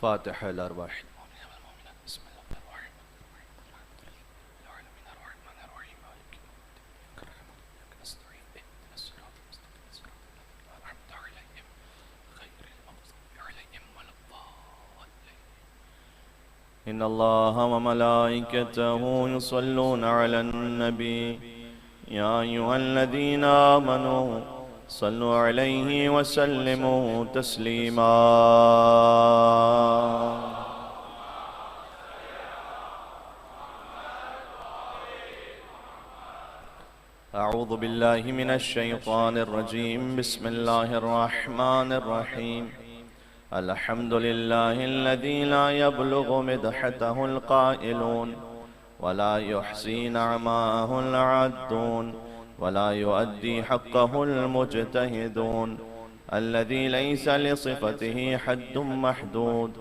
فاتحة الأرواح المؤمنين والمؤمنات. بسم الله الرحمن الرحيم. مالك يوم الدين. نستعين اهدنا الصراط المستقيم صراط الذين أنعمت عليهم غير المغضوب عليهم ولا الضالين. إن الله وملائكته يصلون على النبي يا أيها الذين آمنوا صلوا عليه وسلموا تسليما. أعوذ بالله من الشيطان الرجيم. بسم الله الرحمن الرحيم. الحمد لله الذي لا يبلغ مدحته القائلون ولا يحصي نعماه العادون ولا يؤدي حقه المجتهدون، الذي ليس لصفته حد محدود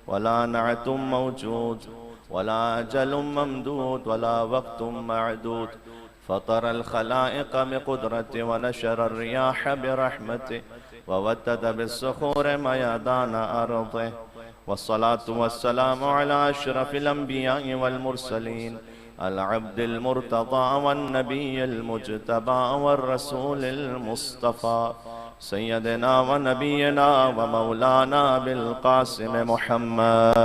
ولا نعت موجود ولا أجل ممدود ولا وقت معدود، فطر الخلائق بقدرته ونشر الرياح برحمته وودد بالصخور ميادان أرضه، والصلاة والسلام على أشرف الأنبياء والمرسلين، العبد المرتضى والنبي المجتبى والرسول المصطفى، سيدنا ونبينا ومولانا بالقاسم محمد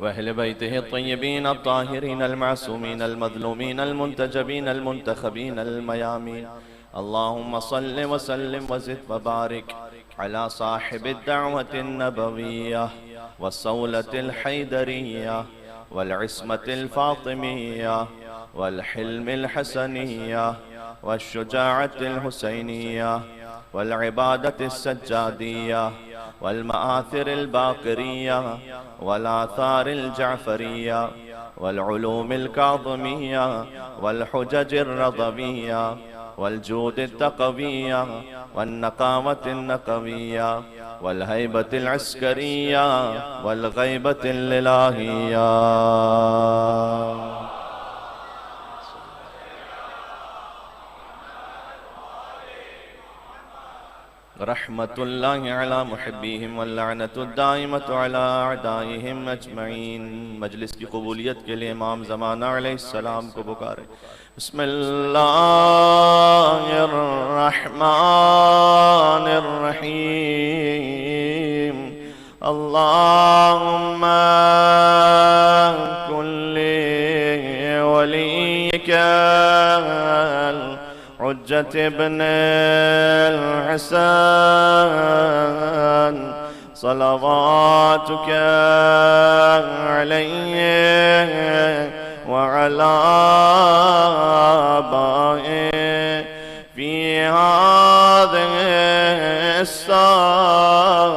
وأهل بيته الطيبين الطاهرين المعصومين المظلومين المنتجبين المنتخبين الميامين. اللهم صل وسلم وزد وبارك على صاحب الدعوة النبوية والصولة الحيدرية والعصمة الفاطمية والحلم الحسنية والشجاعة الحسينية والعبادة السجادية والمآثر الباقرية والآثار الجعفرية والعلوم الكاظمية والحجج الرضوية والجود التقوية والنقاوة النقوية والهيبة العسكرية والغيبة الإلهية. رحمة الله على محبيهم واللعنة الدائمة على أعدائهم أجمعين. مجلس کی قبولیت کے لئے امام زمانہ علیہ السلام کو پکارے. بسم اللہ الرحمن الرحیم. اللهم كن لوليك حجة ابن الحسن صلواتك عليه وعلى آبائه في هذه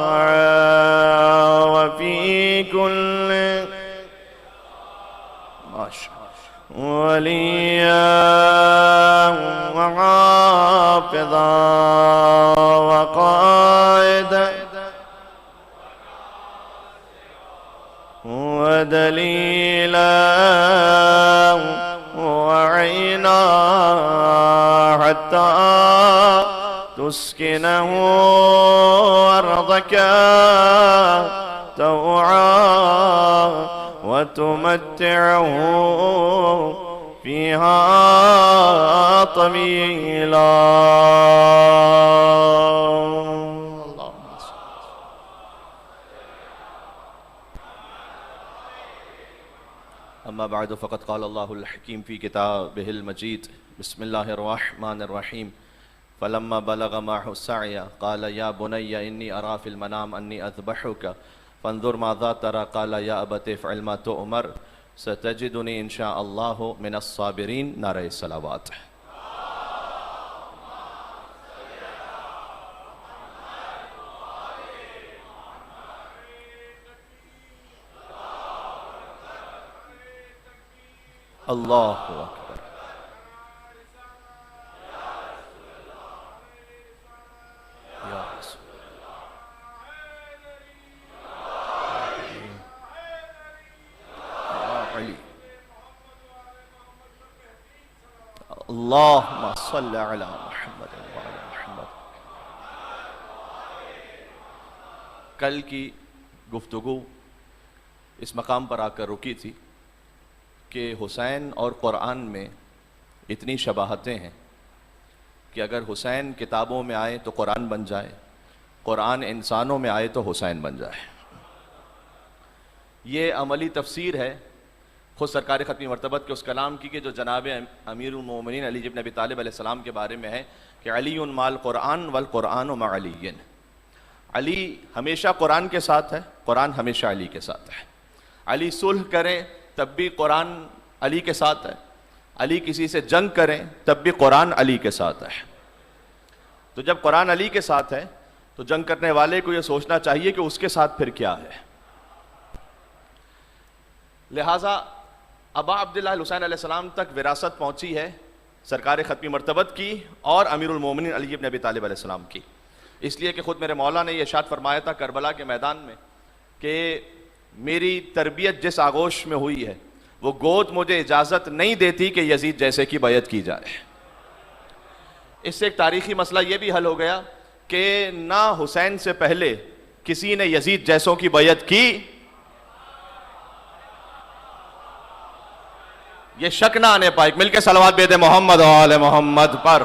الساعة وفي كل وليا وحافظا وقائدا ودليلا وعينا حتى تسكنه أرضك توعا وتمتعه فيها طويلا. أما بعد فقد قال الله الحكيم في كتابه المجيد. بسم الله الرحمن الرحيم. فلما بلغ معه السعي قال يا بني إني أرى في المنام أني أذبحك فانظر ماذا ترى قال يا أبت افعل ما تؤمر ستجدني إن شاء الله من الصابرين. نعرہ صلوات. اللہ اکبر. یا رسول اللہ. اللہم صل علی محمد وعلی محمد۔ کل کی گفتگو اس مقام پر آ کر رکی تھی کہ حسین اور قرآن میں اتنی شباہتیں ہیں کہ اگر حسین کتابوں میں آئے تو قرآن بن جائے، قرآن انسانوں میں آئے تو حسین بن جائے۔ یہ عملی تفسیر ہے خود سرکار ختمی مرتبت کے اس کلام کی کہ جو جناب امیر المومنین علی ابن ابی طالب علیہ السلام کے بارے میں ہے کہ علی مع القرآن والقرآن مع علی۔ علی ہمیشہ قرآن کے ساتھ ہے، قرآن ہمیشہ علی کے ساتھ ہے۔ علی صلح کریں تب بھی قرآن علی کے ساتھ ہے، علی کسی سے جنگ کریں تب بھی قرآن علی کے ساتھ ہے۔ تو جب قرآن علی کے ساتھ ہے تو جنگ کرنے والے کو یہ سوچنا چاہیے کہ اس کے ساتھ پھر کیا ہے۔ لہٰذا ابا عبداللہ الحسین علیہ السلام تک وراثت پہنچی ہے سرکار ختمی مرتبت کی اور امیر المومنین علی ابن ابی طالب علیہ السلام کی، اس لیے کہ خود میرے مولا نے یہ ارشاد فرمایا تھا کربلا کے میدان میں کہ میری تربیت جس آغوش میں ہوئی ہے وہ گود مجھے اجازت نہیں دیتی کہ یزید جیسے کی بیعت کی جائے۔ اس سے ایک تاریخی مسئلہ یہ بھی حل ہو گیا کہ نہ حسین سے پہلے کسی نے یزید جیسوں کی بیعت کی، یہ شک نہ آنے پائے۔ مل کے صلوات بھیجیں محمد و آل محمد پر۔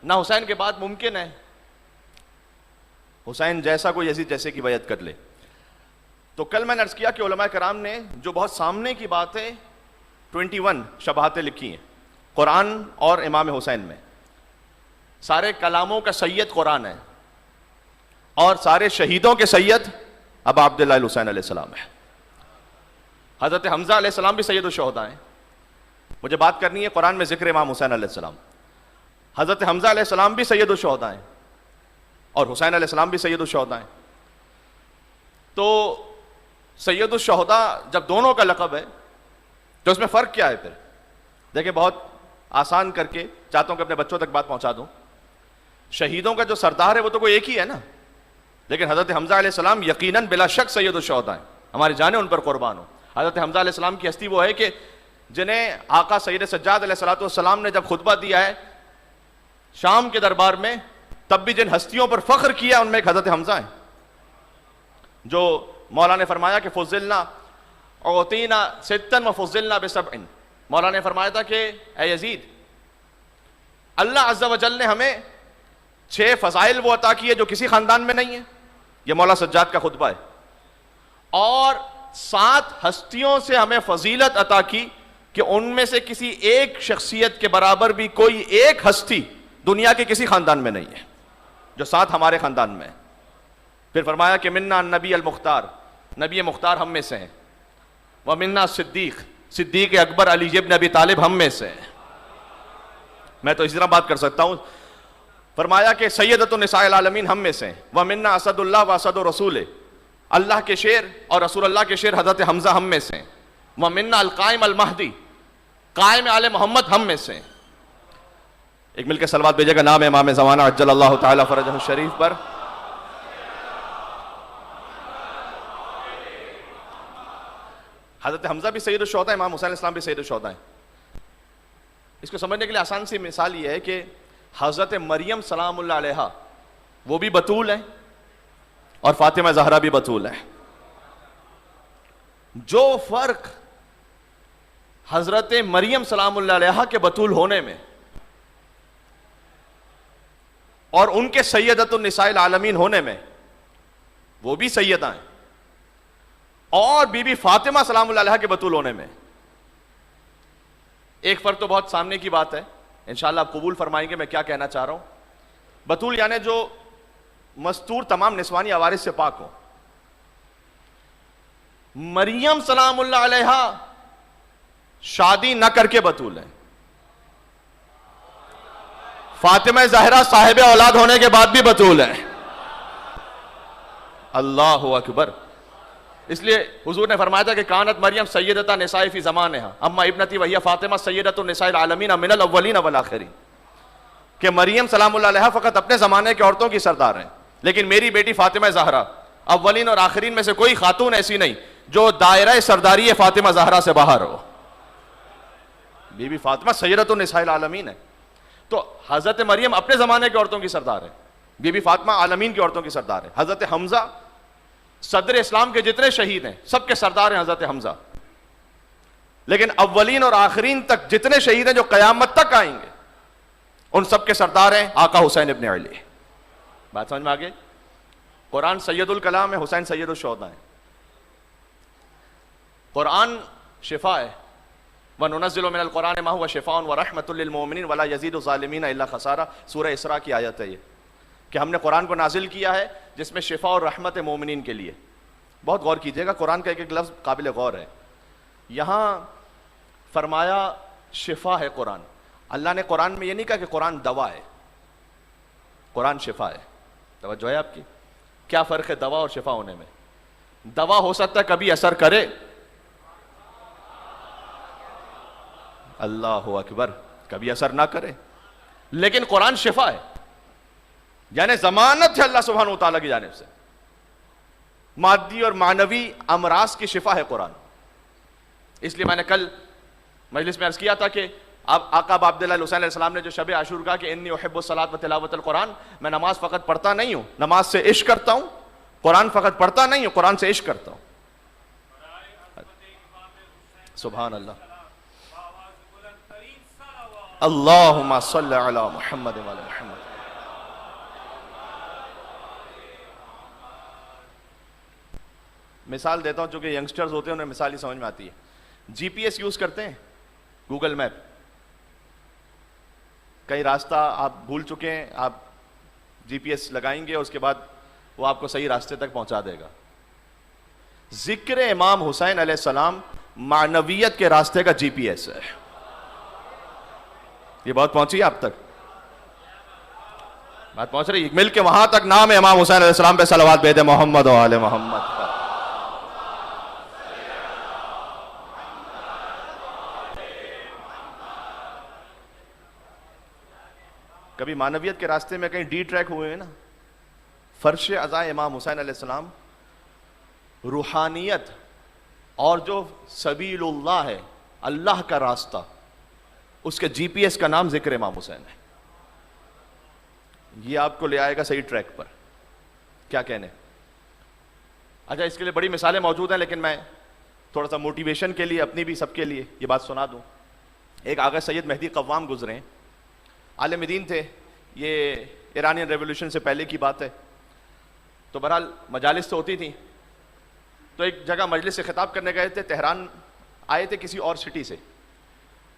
نہ حسین کے بعد ممکن ہے حسین جیسا کوئی یزید جیسے کی بیعت کر لے۔ تو کل میں نے عرض کیا کہ علماء کرام نے جو بہت سامنے کی باتیں 21 شباہتیں لکھی ہیں قرآن اور امام حسین میں۔ سارے کلاموں کا سید قرآن ہے اور سارے شہیدوں کے سید ابا عبداللہ الحسین علیہ السلام ہے۔ حضرت حمزہ علیہ السلام بھی سید الشہداء ہیں۔ مجھے بات کرنی ہے قرآن میں ذکر امام حسین علیہ السلام۔ حضرت حمزہ علیہ السلام بھی سید الشہداء ہیں اور حسین علیہ السلام بھی سید الشہداء ہیں۔ تو سید الشہداء جب دونوں کا لقب ہے تو اس میں فرق کیا ہے پھر؟ دیکھیں بہت آسان کر کے چاہتا ہوں کہ اپنے بچوں تک بات پہنچا دوں۔ شہیدوں کا جو سردار ہے وہ تو کوئی ایک ہی ہے نا، لیکن حضرت حمزہ علیہ السلام یقیناً بلا شک سید الشہداء ہیں، ہماری جانیں ان پر قربان ہو۔ حضرت حمزہ علیہ السلام کی ہستی وہ ہے کہ جنہیں آقا سید سجاد علیہ السلام نے جب خطبہ دیا ہے شام کے دربار میں، تب بھی جن ہستیوں پر فخر کیا ان میں ایک حضرت حمزہ ہیں، جو مولا نے فرمایا کہ فضلنا اعطینا ستا وفضلنا بسبع۔ مولا نے فرمایا تھا کہ اے یزید، اللہ عز و جل نے ہمیں 6 فضائل وہ عطا کیے جو کسی خاندان میں نہیں ہے، یہ مولا سجاد کا خطبہ ہے، اور 7 ہستیوں سے ہمیں فضیلت عطا کی کہ ان میں سے کسی ایک شخصیت کے برابر بھی کوئی ایک ہستی دنیا کے کسی خاندان میں نہیں ہے، جو 7 ہمارے خاندان میں ہے۔ پھر فرمایا کہ منا النبی المختار، نبی مختار ہم میں سے ہیں، ومنا صدیق، صدیق اکبر علی ابن ابی طالب ہم میں سے ہیں۔ میں تو اسی طرح بات کر سکتا ہوں۔ فرمایا کہ سیدۃ النساء العالمین ہم میں سے ہیں، ومنا اسد اللہ و اسد رسول، اللہ کے شیر اور رسول اللہ کے شیر حضرت حمزہ ہم میں سے ہیں، ومنا القائم المہدی، قائم آل محمد ہم میں سے ہیں۔ ایک مل کے صلوات بھیجے گا نام امام زمانہ عجل اللہ تعالی فرجہ الشریف پر۔ حضرت حمزہ بھی سید الشہداء ہیں، امام حسین علیہ السلام بھی سید الشہداء ہیں۔ اس کو سمجھنے کے لیے آسان سی مثال یہ ہے کہ حضرت مریم سلام اللہ علیہا وہ بھی بتول ہیں اور فاطمہ زہرا بھی بتول ہیں۔ جو فرق حضرت مریم سلام اللہ علیہا کے بتول ہونے میں اور ان کے سیدۃ النساء العالمین ہونے میں، وہ بھی سیدہ ہیں، اور بی بی فاطمہ سلام اللہ علیہا کے بتول ہونے میں ایک فرق تو بہت سامنے کی بات ہے، انشاءاللہ آپ قبول فرمائیں گے میں کیا کہنا چاہ رہا ہوں۔ بتول یعنی جو مستور تمام نسوانی عوارض سے پاک ہو۔ مریم سلام اللہ علیہا شادی نہ کر کے بتول ہیں، فاطمہ زہرا صاحب اولاد ہونے کے بعد بھی بتول ہیں۔ اللہ اکبر۔ اس لیے حضور نے فرمایا تھا کہ کانت مریم سیدۃ نساء فی زمانہا اما ابنتی وہی فاطمہ سیدۃ النساء العالمین من الاولین والآخرین، کہ مریم سلام اللہ علیہا فقط اپنے زمانے کے عورتوں کی سردار ہیں، لیکن میری بیٹی فاطمہ زہرا اولین اور آخرین میں سے کوئی خاتون ایسی نہیں جو دائرہ سرداری فاطمہ زہرا سے باہر ہو. بی بی فاطمہ سیدۃ النساء العالمین ہے. تو حضرت مریم اپنے زمانے کی عورتوں کی سردار ہے, بی بی فاطمہ عالمین کی عورتوں کی سردار ہے. حضرت حمزہ صدر اسلام کے جتنے شہید ہیں سب کے سردار ہیں حضرت حمزہ. لیکن اولین اور آخرین تک جتنے شہید ہیں جو قیامت تک آئیں گے ان سب کے سردار ہیں آقا حسین ابن علی. بات سمجھ میں آگے؟ قرآن سید الکلام ہے, حسین سید الشہداء ہیں. قرآن شفا ہے. وَنُنَزِّلُ مِنَ الْقُرْآنِ مَا هُوَ شِفَاءٌ وَرَحْمَةٌ لِّلْمُؤْمِنِينَ وَلَا يَزِيدُ الظَّالِمِينَ إِلَّا خَسَارًا. سورہ اسراء کی آیت ہے یہ کہ ہم نے قرآن کو نازل کیا ہے جس میں شفا اور رحمت مومنین کے لیے. بہت غور کیجئے گا, قرآن کا ایک ایک لفظ قابل غور ہے. یہاں فرمایا شفا ہے قرآن. اللہ نے قرآن میں یہ نہیں کہا کہ قرآن دوا ہے, قرآن شفا ہے. توجہ ہے آپ کی؟ کیا فرق ہے دوا اور شفا ہونے میں؟ دوا ہو سکتا ہے کبھی اثر کرے, اللہ اکبر, کبھی اثر نہ کرے, لیکن قرآن شفا ہے, یعنی ضمانت ہے اللہ سبحانہ و تعالیٰ کی جانب سے. مادی اور معنوی امراض کی شفا ہے قرآن. اس لیے میں نے کل مجلس میں عرض کیا تھا کہ آقا ابا عبداللہ حسین علیہ السلام نے جو شب عاشور کہا کہ انی احب الصلاۃ و تلاوت القرآن, میں نماز فقط پڑھتا نہیں ہوں, نماز سے عشق کرتا ہوں. قرآن فقط پڑھتا نہیں ہوں, قرآن سے عشق کرتا ہوں. سبحان اللہ. اللہم صلی علی محمد وعلی محمد. مثال دیتا ہوں, چونکہ ینگسٹرز ہوتے ہیں انہیں مثال ہی سمجھ میں آتی ہے. جی پی ایس یوز کرتے ہیں, گوگل میپ. کئی راستہ آپ بھول چکے ہیں, آپ جی پی ایس لگائیں گے اور اس کے بعد وہ آپ کو صحیح راستے تک پہنچا دے گا. ذکر امام حسین علیہ السلام معنویت کے راستے کا جی پی ایس ہے. یہ بات پہنچی آپ تک؟ بات پہنچ رہی ہے؟ مل کے وہاں تک نام ہے امام حسین علیہ السلام پہ صلوات بھیجے محمد و آل محمد کا. کبھی معنویت کے راستے میں کہیں ڈی ٹریک ہوئے ہیں نا؟ فرش عزائے امام حسین علیہ السلام, روحانیت اور جو سبیل اللہ ہے, اللہ کا راستہ, اس کے جی پی ایس کا نام ذکر امام حسین ہے. یہ آپ کو لے آئے گا صحیح ٹریک پر. کیا کہنے؟ اچھا, اس کے لیے بڑی مثالیں موجود ہیں, لیکن میں تھوڑا سا موٹیویشن کے لیے اپنی بھی سب کے لیے یہ بات سنا دوں. ایک آغا سید مہدی قوام گزرے ہیں, عالم دین تھے. یہ ایرانین ریولوشن سے پہلے کی بات ہے. تو بہرحال مجالس تو ہوتی تھیں. تو ایک جگہ مجلس سے خطاب کرنے گئے تھے, تہران آئے تھے کسی اور سٹی سے,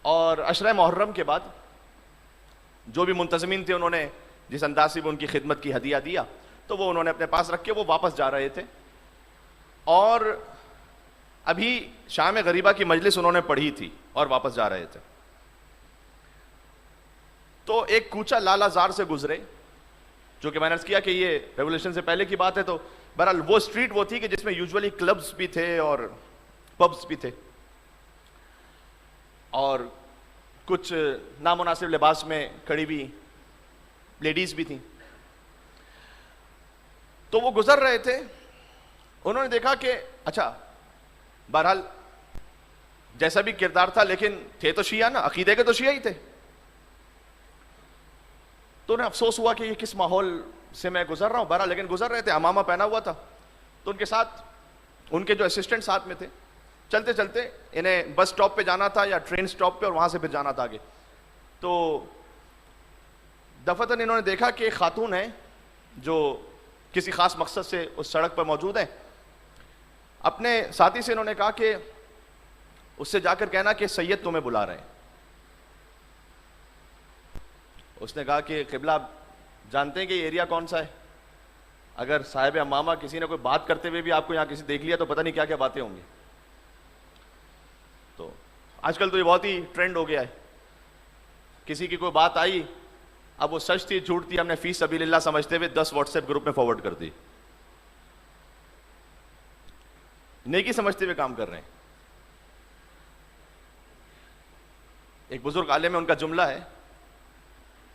اور عشرہ محرم کے بعد جو بھی منتظمین تھے انہوں نے جس انداز سے بھی ان کی خدمت کی ہدیہ دیا, تو وہ انہوں نے اپنے پاس رکھ کے وہ واپس جا رہے تھے. اور ابھی شام غریبہ کی مجلس انہوں نے پڑھی تھی اور واپس جا رہے تھے. تو ایک کوچہ لالا زار سے گزرے, جو کہ میں نے عرض کیا کہ یہ ریولوشن سے پہلے کی بات ہے. تو بہرحال وہ اسٹریٹ وہ تھی کہ جس میں یوزولی کلبز بھی تھے اور پبز بھی تھے, اور کچھ نامناسب لباس میں کھڑی ہوئی لیڈیز بھی تھیں. تو وہ گزر رہے تھے, انہوں نے دیکھا کہ اچھا بہرحال جیسا بھی کردار تھا لیکن تھے تو شیعہ نا, عقیدے کے تو شیعہ ہی تھے. تو انہیں افسوس ہوا کہ یہ کس ماحول سے میں گزر رہا ہوں. بہرحال لیکن گزر رہے تھے, عمامہ پہنا ہوا تھا. تو ان کے ساتھ ان کے جو اسسٹنٹ ساتھ میں تھے, چلتے چلتے انہیں بس سٹاپ پہ جانا تھا یا ٹرین سٹاپ پہ, اور وہاں سے پھر جانا تھا آگے. تو دفعتاً انہوں نے دیکھا کہ ایک خاتون ہے جو کسی خاص مقصد سے اس سڑک پر موجود ہے. اپنے ساتھی سے انہوں نے کہا کہ اس سے جا کر کہنا کہ سید تمہیں بلا رہے ہیں. اس نے کہا کہ قبلہ آپ جانتے ہیں کہ یہ ایریا کون سا ہے؟ اگر صاحب امامہ کسی نے کوئی بات کرتے ہوئے بھی آپ کو یہاں کسی دیکھ لیا تو پتہ نہیں کیا کیا باتیں ہوں گی. تو آج کل تو یہ بہت ہی ٹرینڈ ہو گیا ہے, کسی کی کوئی بات آئی, اب وہ سچ تھی جھوٹ تھی, ہم نے فی سبیل اللہ سمجھتے ہوئے 10 واٹس ایپ گروپ میں فارورڈ کر دی. نیکی سمجھتے ہوئے کام کر رہے ہیں. ایک بزرگ عالم ہے, ان کا جملہ ہے,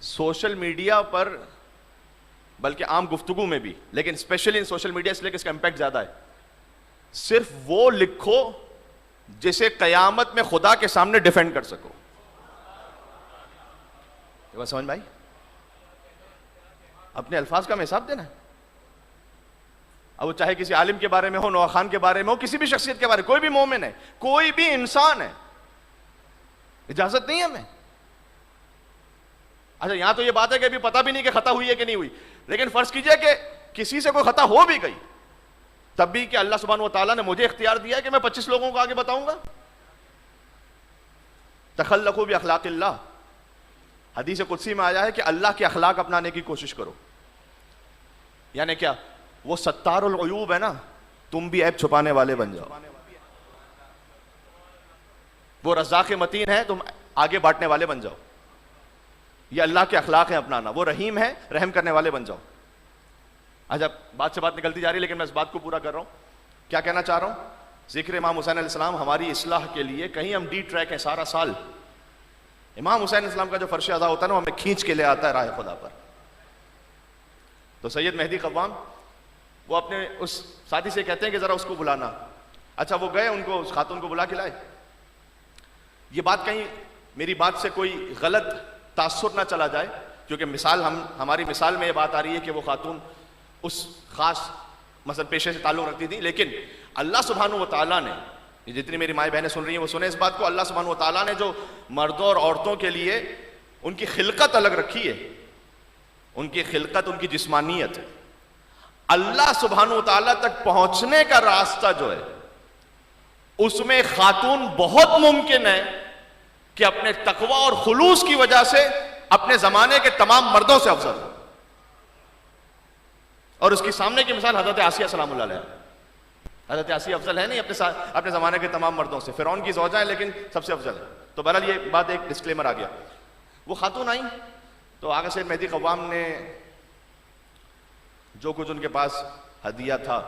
سوشل میڈیا پر بلکہ عام گفتگو میں بھی, لیکن اسپیشلی ان سوشل میڈیا اس لیے کہ اس کا امپیکٹ زیادہ ہے, صرف وہ لکھو جسے قیامت میں خدا کے سامنے ڈیفینڈ کر سکو. یہ بات سمجھ میں آئی؟ اپنے الفاظ کا ہمیں حساب دینا ہے. اب وہ چاہے کسی عالم کے بارے میں ہو، نوح خان کے بارے میں ہو، کسی بھی شخصیت کے بارے میں، کوئی بھی مومن ہے، کوئی بھی انسان ہے، اجازت نہیں ہے ہمیں. اچھا یہاں تو یہ بات ہے کہ ابھی پتہ بھی نہیں کہ خطا ہوئی ہے کہ نہیں ہوئی، لیکن فرض کیجئے کہ کسی سے کوئی خطا ہو بھی گئی، تب بھی کہ اللہ سبحانہ و تعالیٰ نے مجھے اختیار دیا ہے کہ میں 25 لوگوں کو آگے بتاؤں گا. تخلقوا باخلاق اللہ، حدیث قدسی میں آیا ہے کہ اللہ کے اخلاق اپنانے کی کوشش کرو. یعنی کیا؟ وہ ستار العیوب ہے نا، تم بھی عیب چھپانے والے بن جاؤ. وہ رزاق متین ہے، تم آگے بانٹنے والے بن جاؤ. یہ اللہ کے اخلاق ہیں اپنانا. وہ رحیم ہے، رحم کرنے والے بن جاؤ. اچھا بات سے بات نکلتی جا رہی ہے لیکن میں اس بات کو پورا کر رہا ہوں. کیا کہنا چاہ رہا ہوں؟ ذکر امام حسین علیہ السلام ہماری اصلاح کے لیے کہیں ہم ڈی ٹریک ہیں سارا سال. امام حسین علیہ السلام کا جو فرش ادا ہوتا ہے نا، ہمیں کھینچ کے لے آتا ہے راہ خدا پر. تو سید مہدی قوام وہ اپنے اس ساتھی سے کہتے ہیں کہ ذرا اس کو بلانا. اچھا وہ گئے، ان کو اس خاتون کو بلا کے لائے. یہ بات کہیں میری بات سے کوئی غلط تاثر نہ چلا جائے، کیونکہ مثال ہماری مثال میں یہ بات آ رہی ہے کہ وہ خاتون اس خاص مثلا پیشے سے تعلق رکھتی تھی، لیکن اللہ سبحانہ و تعالیٰ نے، یہ جتنی میری مائیں بہنیں سن رہی ہیں وہ سنیں اس بات کو، اللہ سبحانہ و تعالیٰ نے جو مردوں اور عورتوں کے لیے ان کی خلقت الگ رکھی ہے، ان کی خلقت، ان کی جسمانیت، اللہ سبحانہ و تعالیٰ تک پہنچنے کا راستہ جو ہے اس میں خاتون بہت ممکن ہے کہ اپنے تقوی اور خلوص کی وجہ سے اپنے زمانے کے تمام مردوں سے افضل ہو. اور اس کی سامنے کی مثال حضرت آسیہ سلام اللہ علیہ. حضرت آسیہ افضل ہے نہیں اپنے زمانے کے تمام مردوں سے، فرعون کی زوجہ ہے لیکن سب سے افضل ہے. تو بہرحال یہ بات ایک ڈسکلیمر آ گیا. وہ خاتون آئیں تو آگے سے مہدی قوام نے جو کچھ ان کے پاس ہدیہ تھا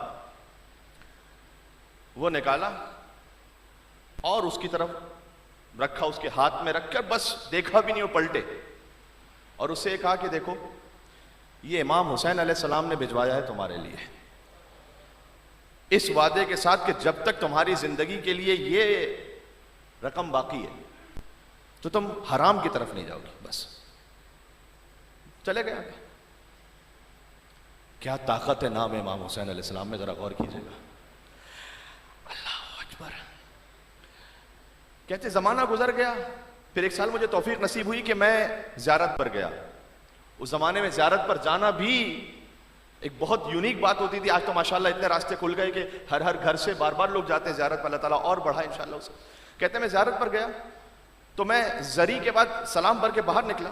وہ نکالا اور اس کی طرف رکھا، اس کے ہاتھ میں رکھ کر بس دیکھا بھی نہیں، وہ پلٹے اور اس سے یہ کہا کہ دیکھو یہ امام حسین علیہ السلام نے بھجوایا ہے تمہارے لیے، اس وعدے کے ساتھ کہ جب تک تمہاری زندگی کے لیے یہ رقم باقی ہے تو تم حرام کی طرف نہیں جاؤ گی. بس چلے گئے آگے. کیا طاقت ہے نام امام حسین علیہ السلام میں، ذرا غور کیجئے گا. اللہ اکبر. کہتے زمانہ گزر گیا، پھر ایک سال مجھے توفیق نصیب ہوئی کہ میں زیارت پر گیا. اس زمانے میں زیارت پر جانا بھی ایک بہت یونیک بات ہوتی تھی. آج تو ماشاءاللہ اتنے راستے کھل گئے کہ ہر گھر سے بار بار لوگ جاتے ہیں زیارت پر. اللہ تعالیٰ اور بڑھائے انشاءاللہ اسے. کہتے ہیں میں زیارت پر گیا تو میں زری کے بعد سلام بھر کے باہر نکلا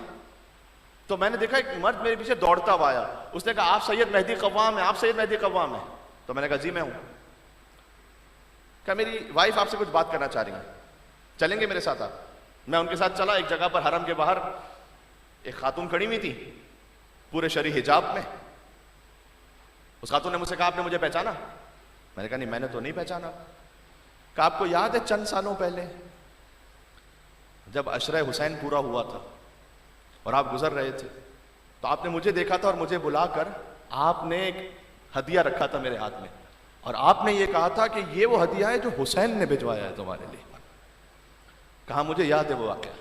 تو میں نے دیکھا ایک مرد میرے پیچھے دوڑتا ہوا آیا. اس نے کہا آپ سید مہدی قوام ہیں، آپ سید مہدی قوام ہیں. تو میں نے کہا جی میں ہوں. کہا میری وائف آپ سے کچھ بات کرنا چاہ رہی ہیں، چلیں گے میرے ساتھ آپ؟ میں ان کے ساتھ چلا. ایک جگہ پر حرم کے باہر ایک خاتون کھڑی ہوئی تھی پورے شرعی حجاب میں. اس خاتون نے مجھ سے کہا آپ نے مجھے پہچانا؟ میں نے کہا نہیں میں نے تو نہیں پہچانا. کہا آپ کو یاد ہے چند سالوں پہلے جب عشرہ حسین پورا ہوا تھا اور آپ گزر رہے تھے تو آپ نے مجھے دیکھا تھا اور مجھے بلا کر آپ نے ایک ہدیہ رکھا تھا میرے ہاتھ میں اور آپ نے یہ کہا تھا کہ یہ وہ ہدیہ ہے جو حسین نے بھجوایا ہے تمہارے لیے. کہا مجھے یاد ہے وہ واقعہ.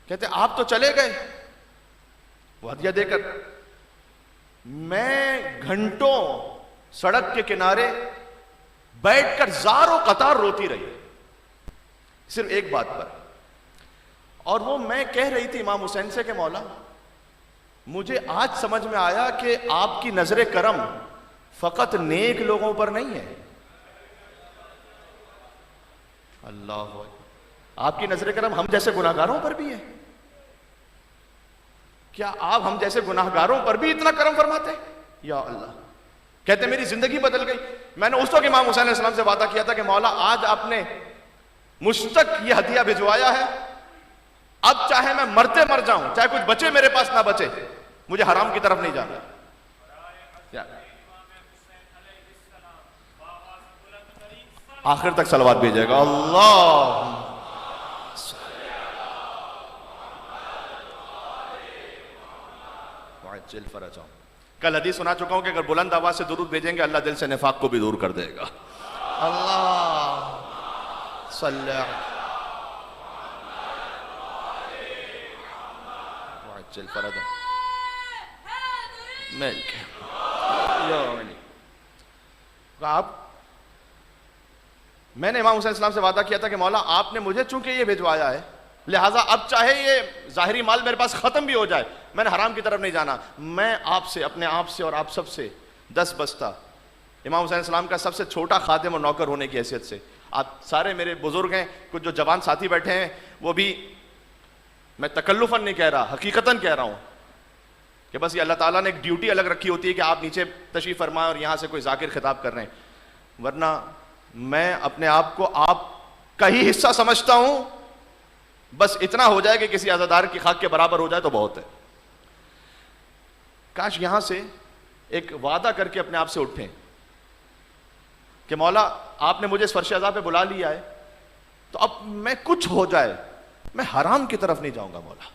کہتے آپ تو چلے گئے وہ ہدیہ دے کر. میں گھنٹوں سڑک کے کنارے بیٹھ کر زار و قطار روتی رہی صرف ایک بات پر، اور وہ میں کہہ رہی تھی امام حسین سے کہ مولا مجھے آج سمجھ میں آیا کہ آپ کی نظر کرم فقط نیک لوگوں پر نہیں ہے. اللہ آپ کی نظر کرم ہم جیسے گناہگاروں پر بھی ہے. کیا آپ ہم جیسے گناہگاروں پر بھی اتنا کرم فرماتے ہیں؟ یا اللہ. کہتے میری زندگی بدل گئی. میں نے اس وقت امام حسین علیہ السلام سے وعدہ کیا تھا کہ مولا آج آپ نے مجھ تک یہ ہدیہ بھجوایا ہے، اب چاہے میں مرتے مر جاؤں، چاہے کچھ بچے میرے پاس نہ بچے، مجھے حرام کی طرف نہیں جانا. آخر تک صلوات بھیجے گا. اللہ کل حدیث سنا چکا ہوں کہ اگر بلند آواز سے درود بھیجیں گے اللہ دل سے نفاق کو بھی دور کر دے گا. اللہ صلی وعجل فرجہ ملک آپ میں نے امام حسین السلام سے وعدہ کیا تھا کہ مولا آپ نے مجھے چونکہ یہ بھیجوایا ہے لہٰذا اب چاہے یہ ظاہری مال میرے پاس ختم بھی ہو جائے میں نے حرام کی طرف نہیں جانا، میں آپ سے اپنے آپ سے اور آپ سب سے 10 بستہ امام حسین السلام کا سب سے چھوٹا خادم اور نوکر ہونے کی حیثیت سے، آپ سارے میرے بزرگ ہیں، کچھ جو جوان ساتھی بیٹھے ہیں وہ بھی، میں تکلفاً نہیں کہہ رہا حقیقتاً کہہ رہا ہوں کہ بس یہ اللہ تعالیٰ نے ایک ڈیوٹی الگ رکھی ہوتی ہے کہ آپ نیچے تشریف فرمائیں اور یہاں سے کوئی ذاکر خطاب کر رہے ہیں، ورنہ میں اپنے آپ کو آپ کا ہی حصہ سمجھتا ہوں، بس اتنا ہو جائے کہ کسی عزادار کی خاک کے برابر ہو جائے تو بہت ہے۔ کاش یہاں سے ایک وعدہ کر کے اپنے آپ سے اٹھیں کہ مولا آپ نے مجھے اس فرش عزا پہ بلا لیا ہے تو اب میں کچھ ہو جائے میں حرام کی طرف نہیں جاؤں گا مولا۔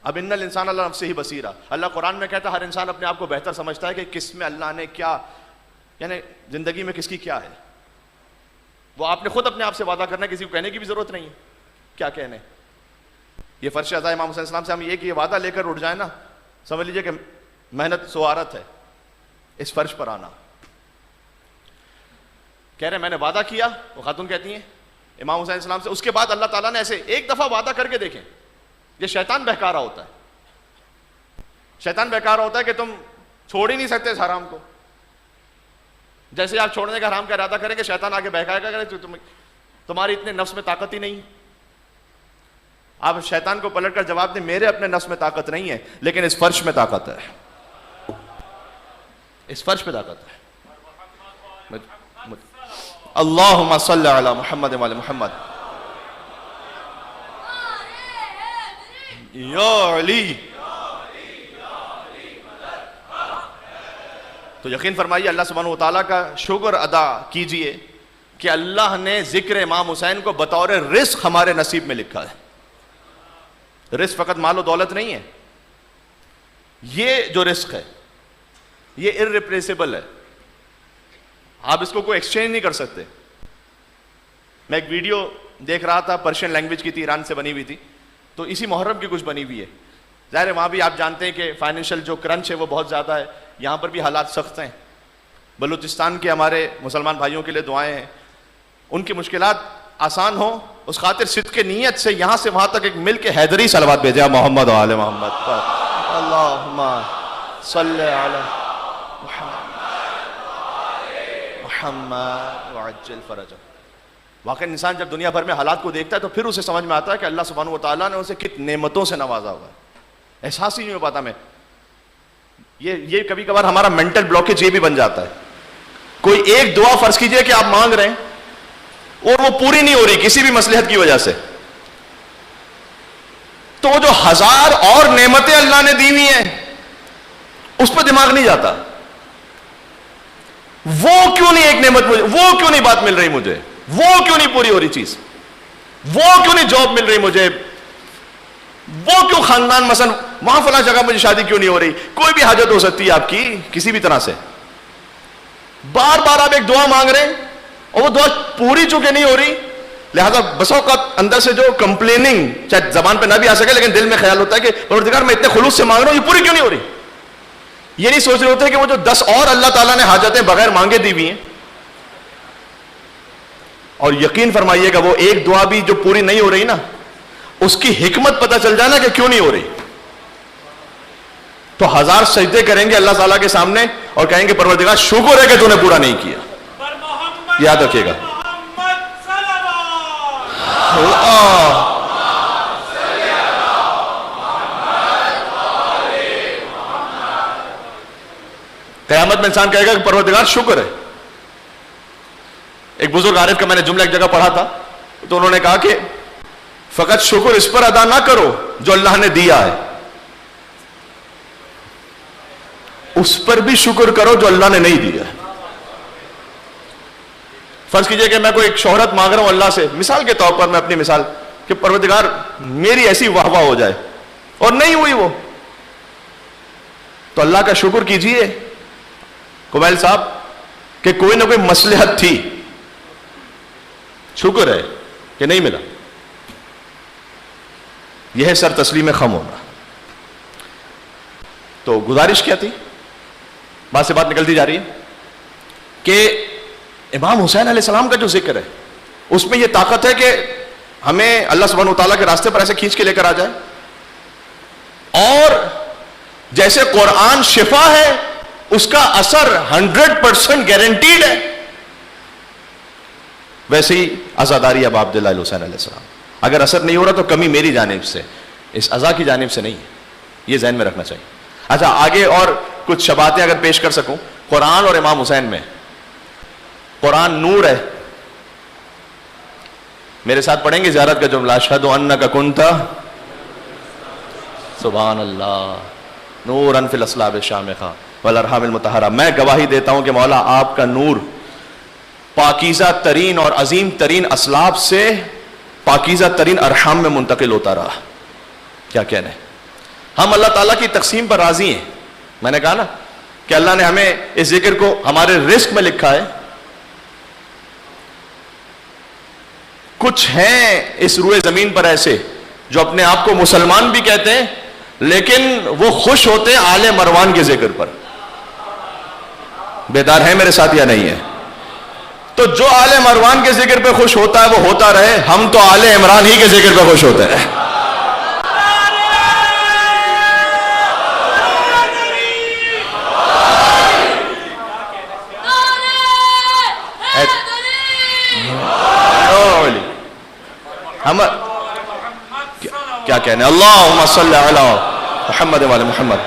اب ان الانسان اللہ نفسہ ہی بصیرہ، اللہ قرآن میں کہتا ہے ہر انسان اپنے آپ کو بہتر سمجھتا ہے کہ کس میں اللہ نے کیا، یعنی زندگی میں کس کی کیا ہے، وہ آپ نے خود اپنے آپ سے وعدہ کرنا ہے، کسی کو کہنے کی بھی ضرورت نہیں ہے، کیا کہنے۔ یہ فرش عزا امام حسین السلام سے ہم یہ وعدہ لے کر اٹھ جائیں نا، سمجھ لیجئے کہ محنت سوارت ہے اس فرش پر آنا۔ کہہ رہے میں نے وعدہ کیا، وہ خاتون کہتی ہیں امام حسین السلام سے، اس کے بعد اللہ تعالیٰ نے ایسے ایک دفعہ وعدہ کر کے دیکھیں، یہ شیطان بہکا رہا ہوتا ہے، شیطان بہکا رہا ہوتا ہے کہ تم چھوڑ ہی نہیں سکتے اس حرام کو، جیسے آپ چھوڑنے کا حرام کا ارادہ کریں کہ شیطان آگے بہکائے گا کہ تمہاری اتنے نفس میں طاقت ہی نہیں۔ آپ شیطان کو پلٹ کر جواب دیں میرے اپنے نفس میں طاقت نہیں ہے لیکن اس فرش میں طاقت ہے، اس فرش پہ طاقت ہے۔ اللہم صلی علی محمد وعلی محمد یا علی۔ تو یقین فرمائیے اللہ سبحانہ وتعالیٰ کا شکر ادا کیجئے کہ اللہ نے ذکر امام حسین کو بطور رزق ہمارے نصیب میں لکھا ہے۔ رزق فقط مال و دولت نہیں ہے، یہ جو رزق ہے یہ irreplaceable ہے، آپ اس کو کوئی ایکسچینج نہیں کر سکتے۔ میں ایک ویڈیو دیکھ رہا تھا، پرشین لینگویج کی تھی، ایران سے بنی ہوئی تھی، تو اسی محرم کی کچھ بنی ہوئی ہے۔ ظاہر ہے وہاں بھی آپ جانتے ہیں کہ فائنینشیل جو کرنچ ہے وہ بہت زیادہ ہے، یہاں پر بھی حالات سخت ہیں۔ بلوچستان کے ہمارے مسلمان بھائیوں کے لیے دعائیں ہیں، ان کی مشکلات آسان ہوں، اس خاطر صدق کے نیت سے یہاں سے وہاں تک ایک مل کے حیدری صلوات بھیجا محمد و آل محمد پر، اللہم صلی علی محمد وعجل فرجہ۔ واقعی انسان جب دنیا بھر میں حالات کو دیکھتا ہے تو پھر اسے سمجھ میں آتا ہے کہ اللہ سبحانہ وتعالیٰ نے اسے کتنی نعمتوں سے نوازا ہوا ہے، احساس ہی نہیں ہو پاتا۔ میں یہ کبھی کبھار ہمارا مینٹل بلاکیج یہ بھی بن جاتا ہے، کوئی ایک دعا فرض کیجئے کہ آپ مانگ رہے ہیں اور وہ پوری نہیں ہو رہی کسی بھی مصلحت کی وجہ سے، تو جو 1000 اور نعمتیں اللہ نے دی ہوئی ہیں اس پہ دماغ نہیں جاتا، وہ کیوں نہیں ایک نعمت مجھے، وہ کیوں نہیں بات مل رہی مجھے، وہ کیوں نہیں پوری ہو رہی چیز، وہ کیوں نہیں جاب مل رہی مجھے، وہ کیوں خاندان مثلا وہاں فلاں جگہ مجھے شادی کیوں نہیں ہو رہی۔ کوئی بھی حاجت ہو سکتی ہے آپ کی کسی بھی طرح سے، بار بار آپ ایک دعا مانگ رہے ہیں اور وہ دعا پوری چونکہ نہیں ہو رہی، لہذا بس اوقات اندر سے جو کمپلیننگ چاہے زبان پہ نہ بھی آ سکے لیکن دل میں خیال ہوتا ہے کہ پروردگار میں اتنے خلوص سے مانگ رہا ہوں یہ پوری کیوں نہیں ہو رہی۔ یہ نہیں سوچ رہے ہوتے کہ وہ جو 10 اور اللہ تعالیٰ نے حاجتیں بغیر مانگے دی ہوئی ہیں، اور یقین فرمائیے گا وہ ایک دعا بھی جو پوری نہیں ہو رہی نا اس کی حکمت پتہ چل جائے نا کہ کیوں نہیں ہو رہی، تو 1000 سجدے کریں گے اللہ تعالیٰ کے سامنے اور کہیں گے پروردگار شکر ہے کہ تو نے پورا نہیں کیا۔ یاد رکھیے گا قیامت میں انسان کہے گا کہ پروردگار شکر ہے۔ ایک بزرگ عارف کا میں نے جملہ ایک جگہ پڑھا تھا تو انہوں نے کہا کہ فقط شکر اس پر ادا نہ کرو جو اللہ نے دیا ہے، اس پر بھی شکر کرو جو اللہ نے نہیں دیا ہے۔ فرض کیجئے کہ میں کوئی ایک شہرت مانگ رہا ہوں اللہ سے، مثال کے طور پر میں اپنی مثال کہ پروردگار میری ایسی واہ واہ ہو جائے اور نہیں ہوئی وہ، تو اللہ کا شکر کیجئے۔ کمیل صاحب کہ کوئی نہ کوئی مصلحت تھی، شکر ہے کہ نہیں ملا. یہ ہے سر تسلیم خم ہونا. تو گزارش کیا تھی، بات سے بات نکلتی جا رہی ہے کہ امام حسین علیہ السلام کا جو ذکر ہے اس میں یہ طاقت ہے کہ ہمیں اللہ سبحانہ وتعالیٰ کے راستے پر ایسے کھینچ کے لے کر آ جائے. اور جیسے قرآن شفا ہے، اس کا اثر 100% گارنٹیڈ ہے، ویسے ہی عزاداری اب عبداللہ الحسین علیہ السلام. اگر اثر نہیں ہو رہا تو کمی میری جانب سے، اس عزا کی جانب سے نہیں ہے، یہ ذہن میں رکھنا چاہیے. اچھا آگے اور کچھ شباتیں اگر پیش کر سکوں. قرآن اور امام حسین میں، قرآن نور ہے. میرے ساتھ پڑھیں گے زیارت کا جملہ، اشہد انک کنت سبحان اللہ نورا فی الاصلاب الشامخہ والارحام المطہرہ. میں گواہی دیتا ہوں کہ مولا آپ کا نور پاکیزہ ترین اور عظیم ترین اصلاب سے پاکیزہ ترین ارحام میں منتقل ہوتا رہا. کیا کہنے، ہم اللہ تعالیٰ کی تقسیم پر راضی ہیں. میں نے کہا نا کہ اللہ نے ہمیں اس ذکر کو ہمارے رزق میں لکھا ہے. کچھ ہیں اس روئے زمین پر ایسے جو اپنے آپ کو مسلمان بھی کہتے ہیں لیکن وہ خوش ہوتے ہیں آل مروان کے ذکر پر. بیدار ہیں میرے ساتھ یا نہیں ہے؟ تو جو آل مروان کے ذکر پہ خوش ہوتا ہے وہ ہوتا رہے، ہم تو آل عمران ہی کے ذکر پہ خوش ہوتے ہیں. ہم کیا کہنے، اللہم صلی علی محمد وعلی محمد.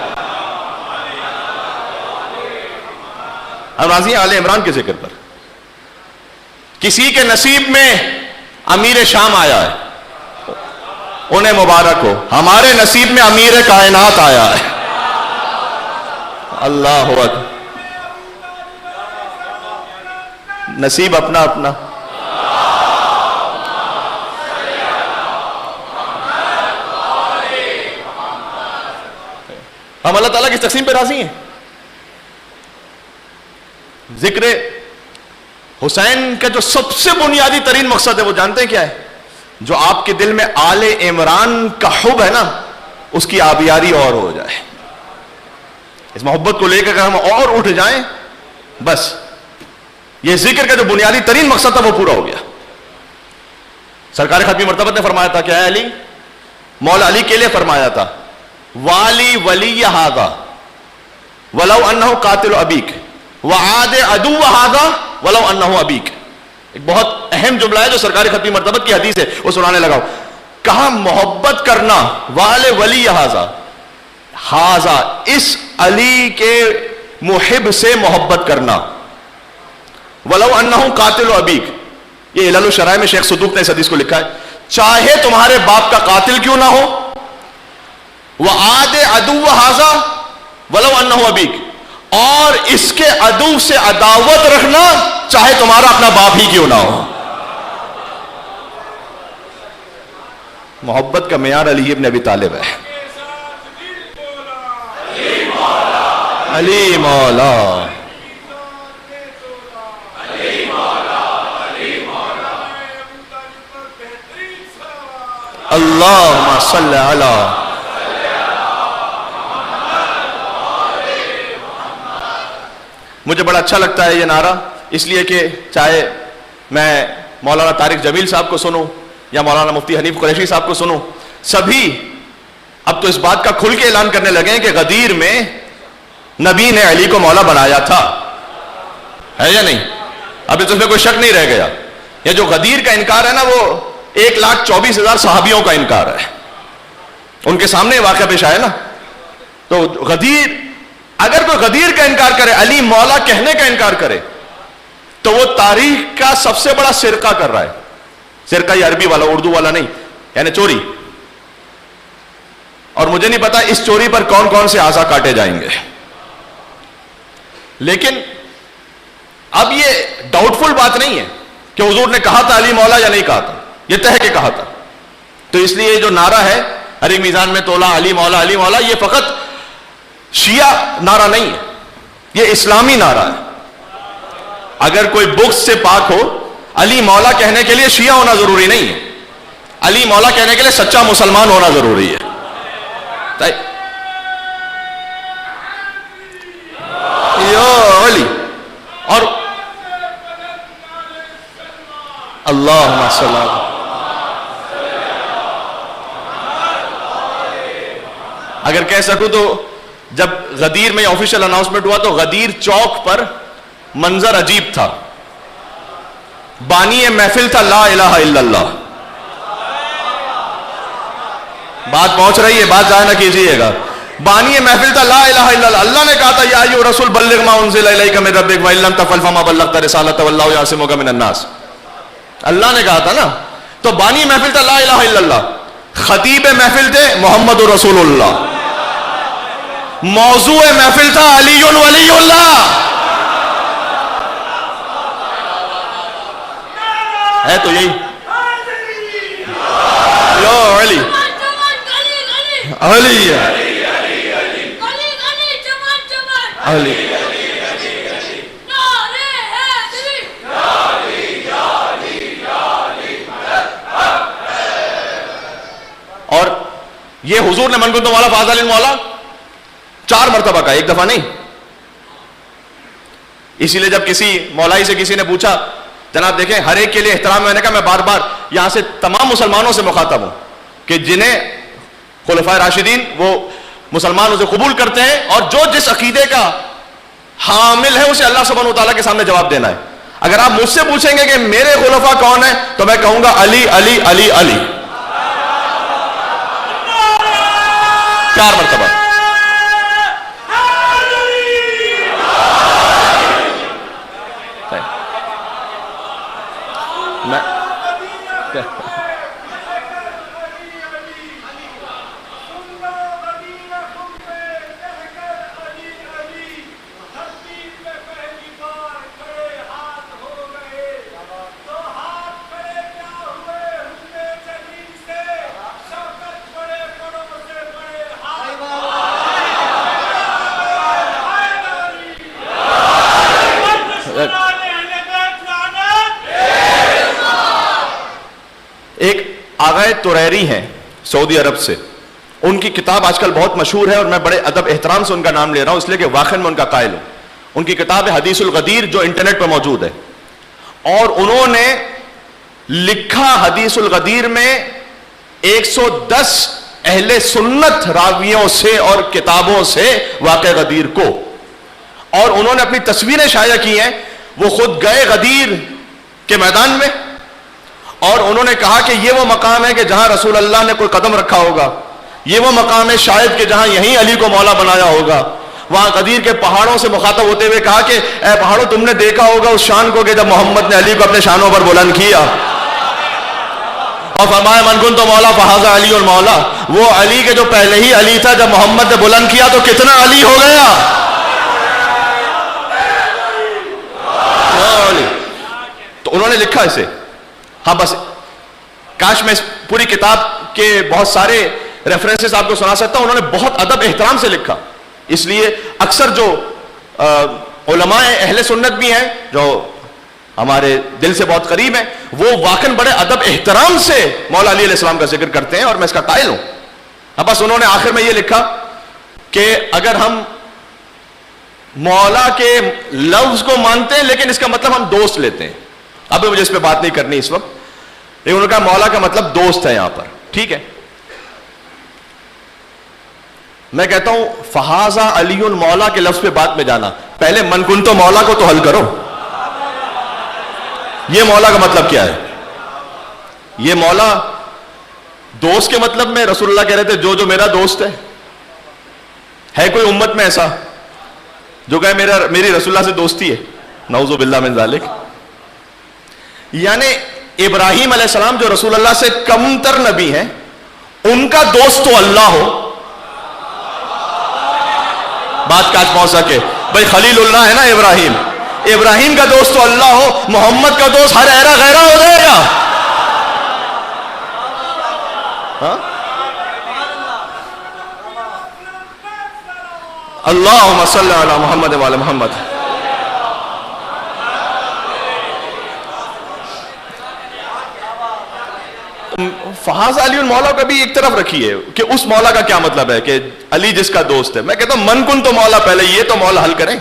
ہم راضی ہیں آل عمران کے ذکر پر. کسی کے نصیب میں امیر شام آیا ہے، انہیں مبارک ہو. ہمارے نصیب میں امیر کائنات آیا ہے. اللہ اکبر. نصیب اپنا اپنا. ہم اللہ تعالیٰ کی تقسیم پہ راضی ہیں. ذکر حسین کا جو سب سے بنیادی ترین مقصد ہے وہ جانتے ہیں کیا ہے؟ جو آپ کے دل میں آل عمران کا حب ہے نا، اس کی آبیاری اور ہو جائے. اس محبت کو لے کر ہم اور اٹھ جائیں، بس یہ ذکر کا جو بنیادی ترین مقصد تھا وہ پورا ہو گیا. سرکار ختمی مرتبت نے فرمایا تھا کہ اے علی، مولا علی کے لیے فرمایا تھا والی ولی ہذا ولو انہ قاتل ابیک وعاد عدو ہذا ولو انہ ابیک. ایک بہت اہم جملہ ہے جو سرکار ختمی مرتبت کی حدیث ہے، وہ سنانے لگا. کہا محبت کرنا وال ولی ہذا، ہذا اس علی کے محب سے محبت کرنا، ولو انہ قاتل ابیک. یہ علل الشرائع میں شیخ صدوق نے اس حدیث کو لکھا ہے. چاہے تمہارے باپ کا قاتل کیوں نہ ہو، وعاد عدو ہذا ولو انہ ابیک، اور اس کے عدو سے عداوت رکھنا چاہے تمہارا اپنا باپ ہی کیوں نہ ہو. محبت کا معیار علی ابن ابی طالب ہے. علی مولا اللہم صلی علی. مجھے بڑا اچھا لگتا ہے یہ نعرہ، اس لیے کہ چاہے میں مولانا طارق جمیل صاحب کو سنوں یا مولانا مفتی حنیف قریشی صاحب کو سنوں، سبھی اب تو اس بات کا کھل کے اعلان کرنے لگے ہیں کہ غدیر میں نبی نے علی کو مولا بنایا تھا. ہے یا نہیں؟ اب اس میں کوئی شک نہیں رہ گیا. یہ جو غدیر کا انکار ہے نا، وہ 1,24,000 صحابیوں کا انکار ہے. ان کے سامنے واقعہ پیش آیا نا. تو غدیر، اگر کوئی غدیر کا انکار کرے، علی مولا کہنے کا انکار کرے، تو وہ تاریخ کا سب سے بڑا سرقہ کر رہا ہے. سرقہ یہ عربی والا، اردو والا نہیں، یعنی چوری. اور مجھے نہیں پتا اس چوری پر کون کون سے اعضاء کاٹے جائیں گے. لیکن اب یہ ڈاؤٹ فل بات نہیں ہے کہ حضور نے کہا تھا علی مولا یا نہیں کہا تھا، یہ طے کے کہا تھا. تو اس لیے جو نعرہ ہے علی میزان میں تولا علی مولا علی مولا، یہ فقط شیعہ نعرہ نہیں ہے، یہ اسلامی نعرہ ہے. اگر کوئی بغض سے پاک ہو، علی مولا کہنے کے لیے شیعہ ہونا ضروری نہیں ہے، علی مولا کہنے کے لیے سچا مسلمان ہونا ضروری ہے. علی اور اللہ سلام. اگر کہہ سکوں تو جب غدیر میں آفیشیل اناؤنسمنٹ ہوا تو غدیر چوک پر منظر عجیب تھا. بانی محفل تھا لا الہ الا اللہ. بات پہنچ رہی ہے، بات ضائع نہ کیجیے گا. بانی محفل تھا لا الہ الا اللہ. اللہ نے کہا تھا یا ایھا الرسول بلغ ما انزل الیک من ربک وان لم تفعل فما بلغت رسالۃ واللہ یعصمک من الناس. اللہ نے کہا تھا نا. تو بانی محفل تھا لا الہ الا اللہ. خطیب محفل تھے محمد رسول اللہ. موضوع محفل تھا علی ولی اللہ. ہے تو یہی یو علی علی علی. اور یہ حضور نے من کنت مولا فہذا علی مولا 4 مرتبہ کا، ایک دفعہ نہیں. اسی لیے جب کسی مولائی سے کسی نے پوچھا جناب دیکھیں ہر ایک کے لیے احترام، میں نے کہا میں بار بار یہاں سے تمام مسلمانوں سے مخاطب ہوں کہ جنہیں خلفائے راشدین وہ مسلمان اسے قبول کرتے ہیں اور جو جس عقیدے کا حامل ہے اسے اللہ سبحانہ وتعالیٰ کے سامنے جواب دینا ہے. اگر آپ مجھ سے پوچھیں گے کہ میرے خلفاء کون ہیں تو میں کہوں گا علی علی علی علی 4 مرتبہ. ایک آغائے توریری ہیں سعودی عرب سے، ان کی کتاب آج کل بہت مشہور ہے اور میں بڑے ادب احترام سے ان کا نام لے رہا ہوں اس لیے کہ واقعی میں ان کا قائل ہوں. ان کی کتاب ہے حدیث الغدیر جو انٹرنیٹ پر موجود ہے، اور انہوں نے لکھا حدیث الغدیر میں 110 اہل سنت راویوں سے اور کتابوں سے واقع غدیر کو، اور انہوں نے اپنی تصویریں شائع کی ہیں. وہ خود گئے غدیر کے میدان میں اور انہوں نے کہا کہ یہ وہ مقام ہے کہ جہاں رسول اللہ نے کوئی قدم رکھا ہوگا، یہ وہ مقام ہے شاید کہ جہاں یہیں علی کو مولا بنایا ہوگا. وہاں غدیر کے پہاڑوں سے مخاطب ہوتے ہوئے کہا کہ اے پہاڑوں تم نے دیکھا ہوگا اس شان کو کہ جب محمد نے علی کو اپنے شانوں پر بلند کیا، اور فرمایا من کنت مولا فہذا علی المولا. وہ علی کے جو پہلے ہی علی تھا جب محمد نے بلند کیا تو کتنا علی ہو گیا. تو انہوں نے لکھا اسے. ہاں بس کاش میں اس پوری کتاب کے بہت سارے ریفرنسز آپ کو سنا سکتا ہوں. انہوں نے بہت ادب احترام سے لکھا، اس لیے اکثر جو علماء اہل سنت بھی ہیں جو ہمارے دل سے بہت قریب ہیں وہ واقعاً بڑے ادب احترام سے مولا علی علیہ السلام کا ذکر کرتے ہیں اور میں اس کا قائل ہوں. اب بس انہوں نے آخر میں یہ لکھا کہ اگر ہم مولا کے لفظ کو مانتے ہیں لیکن اس کا مطلب ہم دوست لیتے ہیں. اب مجھے اس پہ بات نہیں کرنی اس وقت، لیکن انہوں نے کہا مولا کا مطلب دوست ہے یہاں پر. ٹھیک ہے، میں کہتا ہوں فہذا علی مولا کے لفظ پہ بات میں جانا، پہلے من کنت مولا کو تو حل کرو. یہ مولا کا مطلب کیا ہے؟ یہ مولا دوست کے مطلب میں رسول اللہ کہہ رہے تھے جو جو میرا دوست ہے کوئی امت میں ایسا جو کہے میری رسول اللہ سے دوستی ہے؟ نعوذ باللہ من ذالک. یعنی ابراہیم علیہ السلام جو رسول اللہ سے کمتر نبی ہیں ان کا دوست تو اللہ ہو. بات کاج پہنچ سکے بھائی خلیل اللہ ہے نا ابراہیم، ابراہیم کا دوست تو اللہ ہو، محمد کا دوست ہر ایرا غیرہ ہو جائے گا. اللہم صلی علی محمد وعلی محمد. فہذا علی مولا کا بھی ایک طرف رکھیے کہ اس مولا کا کیا مطلب ہے کہ علی جس کا دوست ہے. میں کہتا ہوں من کن تو مولا پہلے, یہ تو مولا حل کریں.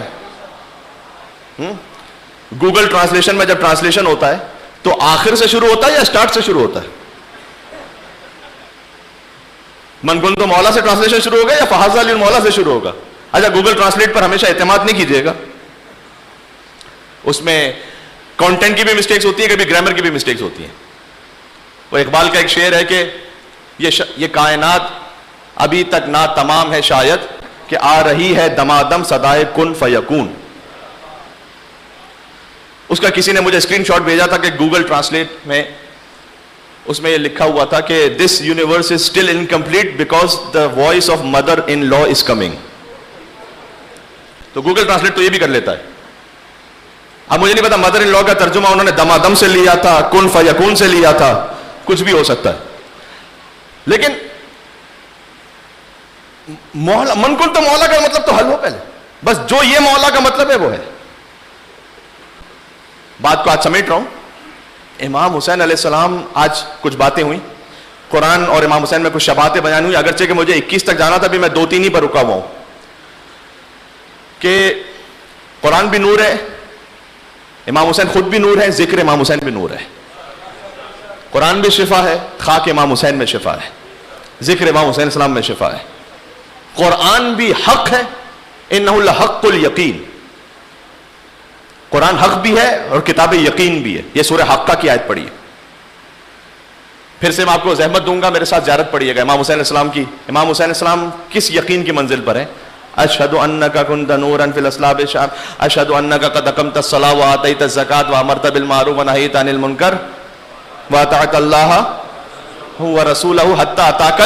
گوگل ٹرانسلیشن میں جب ٹرانسلیشن ہوتا ہے تو آخر سے شروع ہوتا ہے یا اسٹارٹ سے شروع ہوتا ہے؟ من کن تو مولا سے ٹرانسلیشن شروع ہوگا یا فہذا علی مولا سے شروع ہوگا؟ اچھا, گوگل ٹرانسلیٹ پر ہمیشہ اعتماد نہیں کیجیے گا, اس میں کانٹینٹ کی بھی مسٹیکس ہوتی ہیں, کبھی گرامر کی بھی مسٹیکس ہوتی ہیں. وہ اقبال کا ایک شعر ہے کہ یہ کائنات ابھی تک نہ تمام ہے شاید کہ آ رہی ہے دمادم صدائے کن فیکون. اس کا کسی نے مجھے اسکرین شاٹ بھیجا تھا کہ گوگل ٹرانسلیٹ میں اس میں یہ لکھا ہوا تھا کہ this universe is still incomplete because the voice of mother in law is coming. تو گوگل ٹرانسلیٹ تو یہ بھی کر لیتا ہے. اب مجھے نہیں پتا مدر ان لا کا ترجمہ انہوں نے دمادم سے لیا تھا, کن فیکون سے لیا تھا, کچھ بھی ہو سکتا ہے. لیکن مولا من کن تو مولا کا مطلب تو حل ہو پہلے, بس جو یہ مولا کا مطلب ہے وہ ہے. بات کو آج سمیٹ رہا ہوں. امام حسین علیہ السلام, آج کچھ باتیں ہوئی قرآن اور امام حسین میں, کچھ شباہتیں بیان ہوئی, اگرچہ کہ مجھے 21 تک جانا تھا, بھی میں 2-3 ہی پر رکا ہوا ہوں. کہ قرآن بھی نور ہے, امام حسین خود بھی نور ہے, ذکر امام حسین بھی نور ہے. قرآن بھی شفا ہے, خاک امام حسین میں شفا ہے, ذکر امام حسین السلام میں شفا ہے. قرآن بھی حق ہے, انہ لحق الیقین. قرآن حق بھی ہے اور کتاب یقین بھی ہے. یہ سورہ حقہ کی آیت پڑھی ہے. پھر سے میں آپ کو زحمت دوں گا, میرے ساتھ زیارت پڑھیے گا امام حسین علیہ السلام کی. امام حسین علیہ السلام کس یقین کی منزل پر ہیں؟ اشہد انک کنت نورا فی الاصلاب الشام, اشہد انک قد اقمت الصلاۃ وآتیت الزکاۃ وامرت بالمعروف ونہیت عن المنکر واطعت اللہ ورسولہ حتی اتاک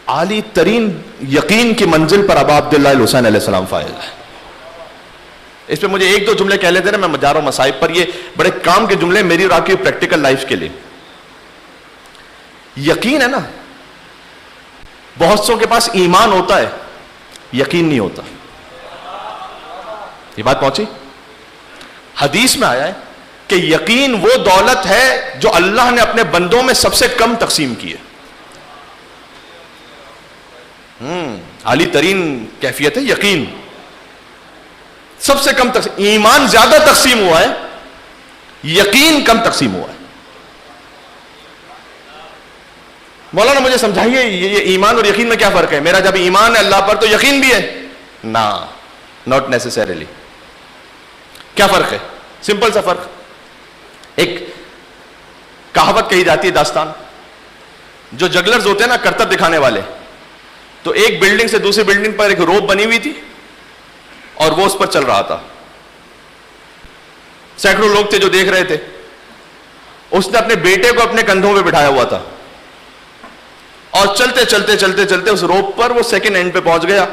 عالی ترین یقین کی منزل پر ابا عبداللہ الحسین علیہ السلام فائز ہے. اس پہ مجھے 1-2 جملے کہہ لیتے نا, میں جا رہا ہوں مصائب پر. یہ بڑے کام کے جملے میری اور آپ کی پریکٹیکل لائف کے لیے. یقین ہے نا, بہت سو کے پاس ایمان ہوتا ہے, یقین نہیں ہوتا. یہ بات پہنچی؟ حدیث میں آیا ہے کہ یقین وہ دولت ہے جو اللہ نے اپنے بندوں میں سب سے کم تقسیم کی ہے. عالی ترین کیفیت ہے یقین, سب سے کم تقسیم. ایمان زیادہ تقسیم ہوا ہے, یقین کم تقسیم ہوا ہے. مولانا مجھے سمجھائیے یہ ایمان اور یقین میں کیا فرق ہے؟ میرا جب ایمان ہے اللہ پر تو یقین بھی ہے نا, ناٹ نیسیسریلی. کیا فرق ہے؟ سمپل سا فرق. ایک کہاوت کہی جاتی ہے, داستان, جو جگلرز ہوتے ہیں نا, کرتب دکھانے والے, تو ایک بلڈنگ سے دوسری بلڈنگ پر ایک روپ بنی ہوئی تھی اور وہ اس پر چل رہا تھا. سینکڑوں لوگ تھے جو دیکھ رہے تھے. اس نے اپنے بیٹے کو اپنے کندھوں پہ بٹھایا ہوا تھا اور چلتے چلتے چلتے چلتے اس روپ پر وہ سیکنڈ اینڈ پہ پہنچ گیا.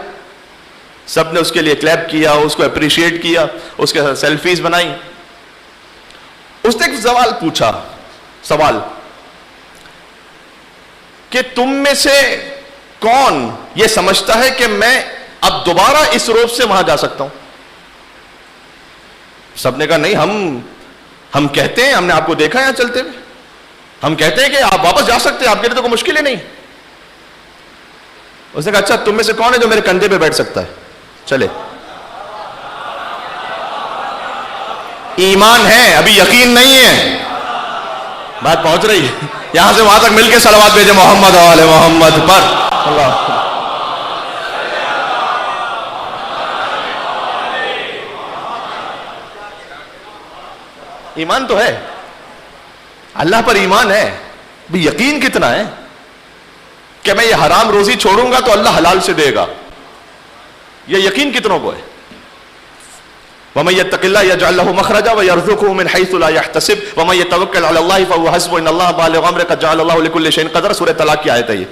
سب نے اس کے لیے کلیپ کیا, اس کو اپریشیٹ کیا, اس کے ساتھ سیلفیز بنائی. اس نے ایک سوال پوچھا, سوال کہ تم میں سے کون یہ سمجھتا ہے کہ میں اب دوبارہ اس روپ سے وہاں جا سکتا ہوں؟ سب نے کہا نہیں, ہم کہتے ہیں, ہم نے آپ کو دیکھا یہاں چلتے ہوئے, ہم کہتے ہیں کہ آپ واپس جا سکتے ہیں, آپ کے لیے تو کوئی مشکل ہی نہیں. اس نے کہا اچھا تم میں سے کون ہے جو میرے کندھے پہ بیٹھ سکتا ہے؟ چلے. ایمان ہے, ابھی یقین نہیں ہے. بات پہنچ رہی ہے؟ یہاں سے وہاں تک مل کے صلوات بھیجے محمد و آل محمد پر. اللہ ایمان تو ہے, اللہ پر ایمان ہے, بھی یقین کتنا ہے کہ میں یہ حرام روزی چھوڑوں گا تو اللہ حلال سے دے گا, یہ یقین کتنوں کو ہے؟ وَمَن يَتَّقِ اللَّهَ يَجْعَل لَّهُ مَخْرَجًا وَيَرْزُقْهُ مِنْ حَيْثُ لَا يَحْتَسِبُ وَمَن يَتَوَكَّلْ عَلَى اللَّهِ فَهُوَ حَسْبُهُ إِنَّ اللَّهَ بَالِغُ أَمْرِهِ قَدْ جَعَلَ اللَّهُ لِكُلِّ شَيْءٍ قَدْرًا. سورہ طلاق کی آیت ہے یہ.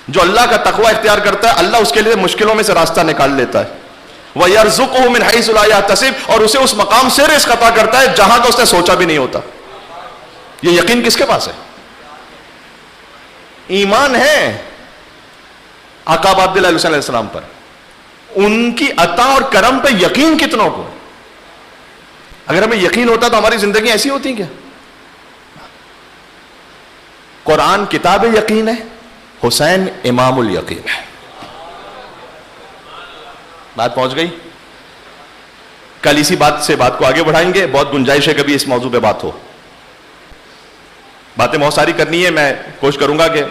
جو اللہ کا تقوی اختیار کرتا ہے اللہ اس کے لیے مشکلوں میں سے راستہ نکال لیتا ہے. وَيَرْزُقْهُ مِنْ حَيْثُ لَا يَحْتَسِبُ, اور اسے اس مقام سے رزق عطا کرتا ہے جہاں کا اس نے سوچا بھی نہیں ہوتا. یہ یقین کس کے پاس ہے؟ ایمان ہے آقا عبداللہ علیہ السلام پر, ان کی عطا اور کرم پہ یقین کتنوں کو؟ اگر ہمیں یقین ہوتا تو ہماری زندگی ایسی ہوتی کیا؟ قرآن کتاب یقین ہے، حسین امام الیقین ہے. بات پہنچ گئی؟ کل اسی بات سے بات کو آگے بڑھائیں گے. بہت گنجائش ہے کبھی اس موضوع پہ بات ہو. باتیں بہت ساری کرنی ہے، میں کوشش کروں گا کہ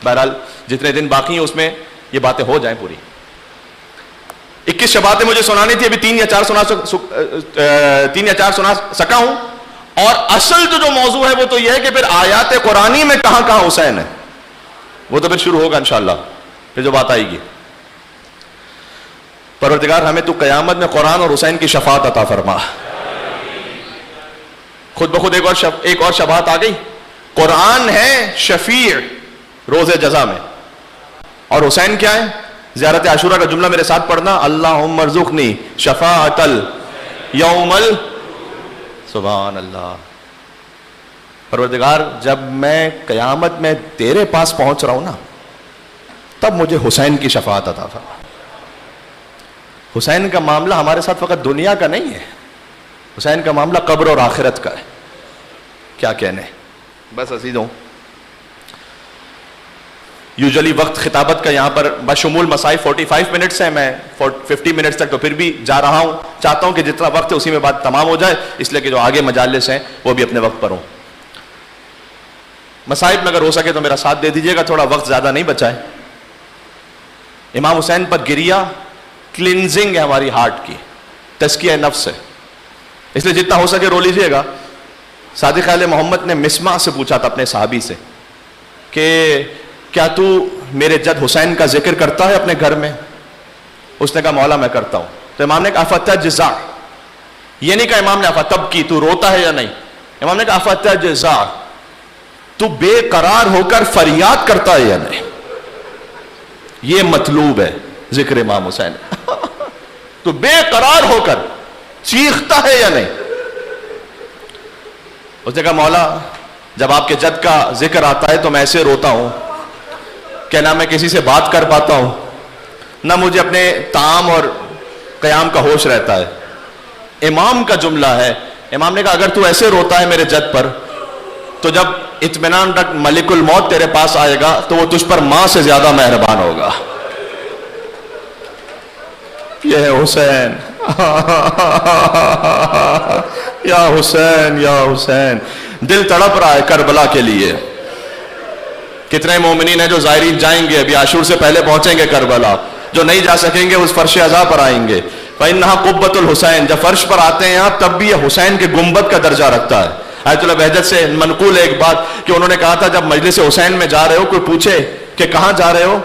بہرحال جتنے دن باقی ہیں اس میں یہ باتیں ہو جائیں پوری. 21 شباتیں مجھے سنانی تھی، ابھی 3 یا 4 سنا سکا ہوں. اور اصل جو موضوع ہے وہ تو یہ ہے کہ پھر آیات قرآنی میں کہاں کہاں حسین ہے، وہ تو پھر شروع ہوگا انشاءاللہ پھر جو بات آئے گی. پروردگار ہمیں تو قیامت میں قرآن اور حسین کی شفاعت عطا فرما. خود بخود ایک اور شفاعت آ گئی. قرآن ہے شفیع روز جزا میں، اور حسین کیا ہے؟ زیارت عاشورہ کا جملہ میرے ساتھ پڑھنا، اللہم ارزقنی شفاعت الیوم سبحان اللہ. پروردگار جب میں قیامت میں تیرے پاس پہنچ رہا ہوں نا، تب مجھے حسین کی شفاعت عطا فرما. حسین کا معاملہ ہمارے ساتھ فقط دنیا کا نہیں ہے، حسین کا معاملہ قبر اور آخرت کا ہے. کیا کہنے. بس عزیزوں، یوزلی وقت خطابت کا یہاں پر بشمول مسائل 45 منٹس ہیں، میں 50 منٹس تک تو پھر بھی جا رہا ہوں. چاہتا ہوں کہ جتنا وقت ہے اسی میں بات تمام ہو جائے، اس لیے کہ جو آگے مجالس ہیں وہ بھی اپنے وقت پر ہوں. مسائل میں اگر ہو سکے تو میرا ساتھ دے دیجیے گا، تھوڑا وقت زیادہ نہیں بچا ہے. امام حسین پر گریا کلینزنگ ہے ہماری ہارٹ کی، تزکیہ نفس ہے، اس لیے جتنا ہو سکے رو لیجیے گا. صادق خیال محمد نے مسمع سے پوچھا تھا اپنے صحابی سے کہ کیا تو میرے جد حسین کا ذکر کرتا ہے اپنے گھر میں؟ اس نے کہا مولا میں کرتا ہوں. تو امام نے کہا افتجزع، یہ نہیں کہا امام نے افتب کی تو روتا ہے یا نہیں، امام نے کہا افتجزع، تو بے قرار ہو کر فریاد کرتا ہے یا نہیں. یہ مطلوب ہے ذکر امام حسین. تو بے قرار ہو کر چیختا ہے یا نہیں. اس نے کہا مولا جب آپ کے جد کا ذکر آتا ہے تو میں ایسے روتا ہوں کہ نہ میں کسی سے بات کر پاتا ہوں، نہ مجھے اپنے طعام اور قیام کا ہوش رہتا ہے. امام کا جملہ ہے. امام نے کہا اگر تو ایسے روتا ہے میرے جد پر، تو جب اطمینان رکھ ملک الموت تیرے پاس آئے گا تو وہ تجھ پر ماں سے زیادہ مہربان ہوگا. یہ ہے حسین. یا حسین یا حسین. دل تڑپ رہا ہے کربلا کے لیے. کتنے مومنین ہیں جو زائرین جائیں گے، ابھی عاشور سے پہلے پہنچیں گے کربلا، جو نہیں جا سکیں گے اس فرش عزا پر آئیں گے. فإنها قبة الحسین. جب فرش پر آتے ہیں آپ تب بھی یہ حسین کے گنبد کا درجہ رکھتا ہے. آیت اللہ بہجت سے منقول ہے ایک بات کہ انہوں نے کہا تھا جب مجلس حسین میں جا رہے ہو، کوئی پوچھے کہ کہاں جا رہے ہو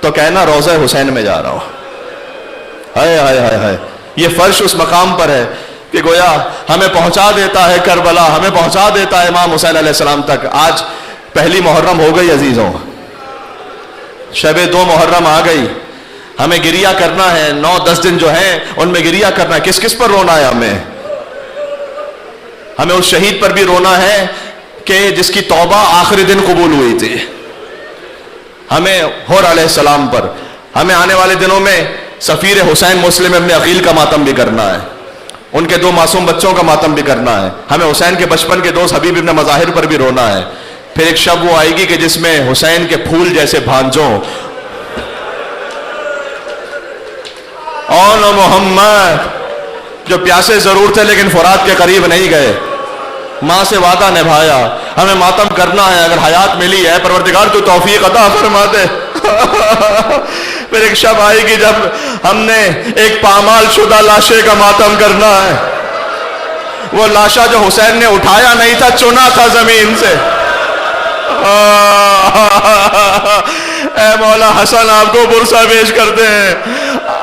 تو کہنا روضہ حسین میں جا رہا ہوں. ہائے ہائے ہائے ہائے. یہ فرش اس مقام پر ہے کہ گویا ہمیں پہنچا دیتا ہے کربلا، ہمیں پہنچا دیتا ہے امام حسین علیہ السلام تک. آج پہلی محرم ہو گئی عزیزوں، شب 2 محرم آ گئی. ہمیں گریہ کرنا ہے. 9-10 دن جو ہیں ان میں گریہ کرنا ہے. کس کس پر رونا ہے ہمیں اس شہید پر بھی رونا ہے کہ جس کی توبہ آخری دن قبول ہوئی تھی. ہمیں حر علیہ السلام پر. ہمیں آنے والے دنوں میں سفیر حسین مسلم ابن عقیل کا ماتم بھی کرنا ہے، ان کے 2 معصوم بچوں کا ماتم بھی کرنا ہے. ہمیں حسین کے بچپن کے دوست حبیب ابن مظاہر پر بھی رونا ہے. پھر ایک شب وہ آئے گی کہ جس میں حسین کے پھول جیسے بھانجوں اون محمد، جو پیاسے ضرور تھے لیکن فرات کے قریب نہیں گئے، ماں سے وعدہ نبھایا. ہمیں ماتم کرنا ہے. اگر حیات ملی ہے پروردگار تو توفیق عطا فرما دے. پھر ایک شب آئے گی جب ہم نے ایک پامال شدہ لاشے کا ماتم کرنا ہے. وہ لاشا جو حسین نے اٹھایا نہیں تھا، چنا تھا زمین سے. اے مولا حسن آپ کو برسہ پیش کرتے ہیں.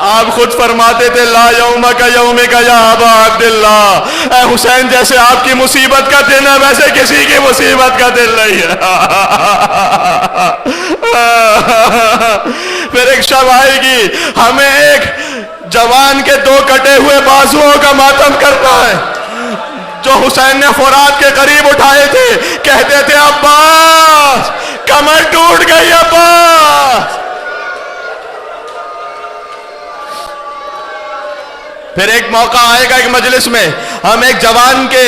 آپ خود فرماتے تھے لا یومک یومک یا ابا عبداللہ. اے حسین جیسے آپ کی مصیبت کا دن ہے ویسے کسی کی مصیبت کا دن نہیں ہے. پھر ایک شب آئے گی ہمیں ایک جوان کے 2 کٹے ہوئے بازوؤں کا ماتم کرنا ہے جو حسین نے فرات کے قریب اٹھائے تھے. کہتے تھے عباس کمر ٹوٹ گئی عباس. پھر ایک موقع آئے گا ایک مجلس میں ہم ایک جوان کے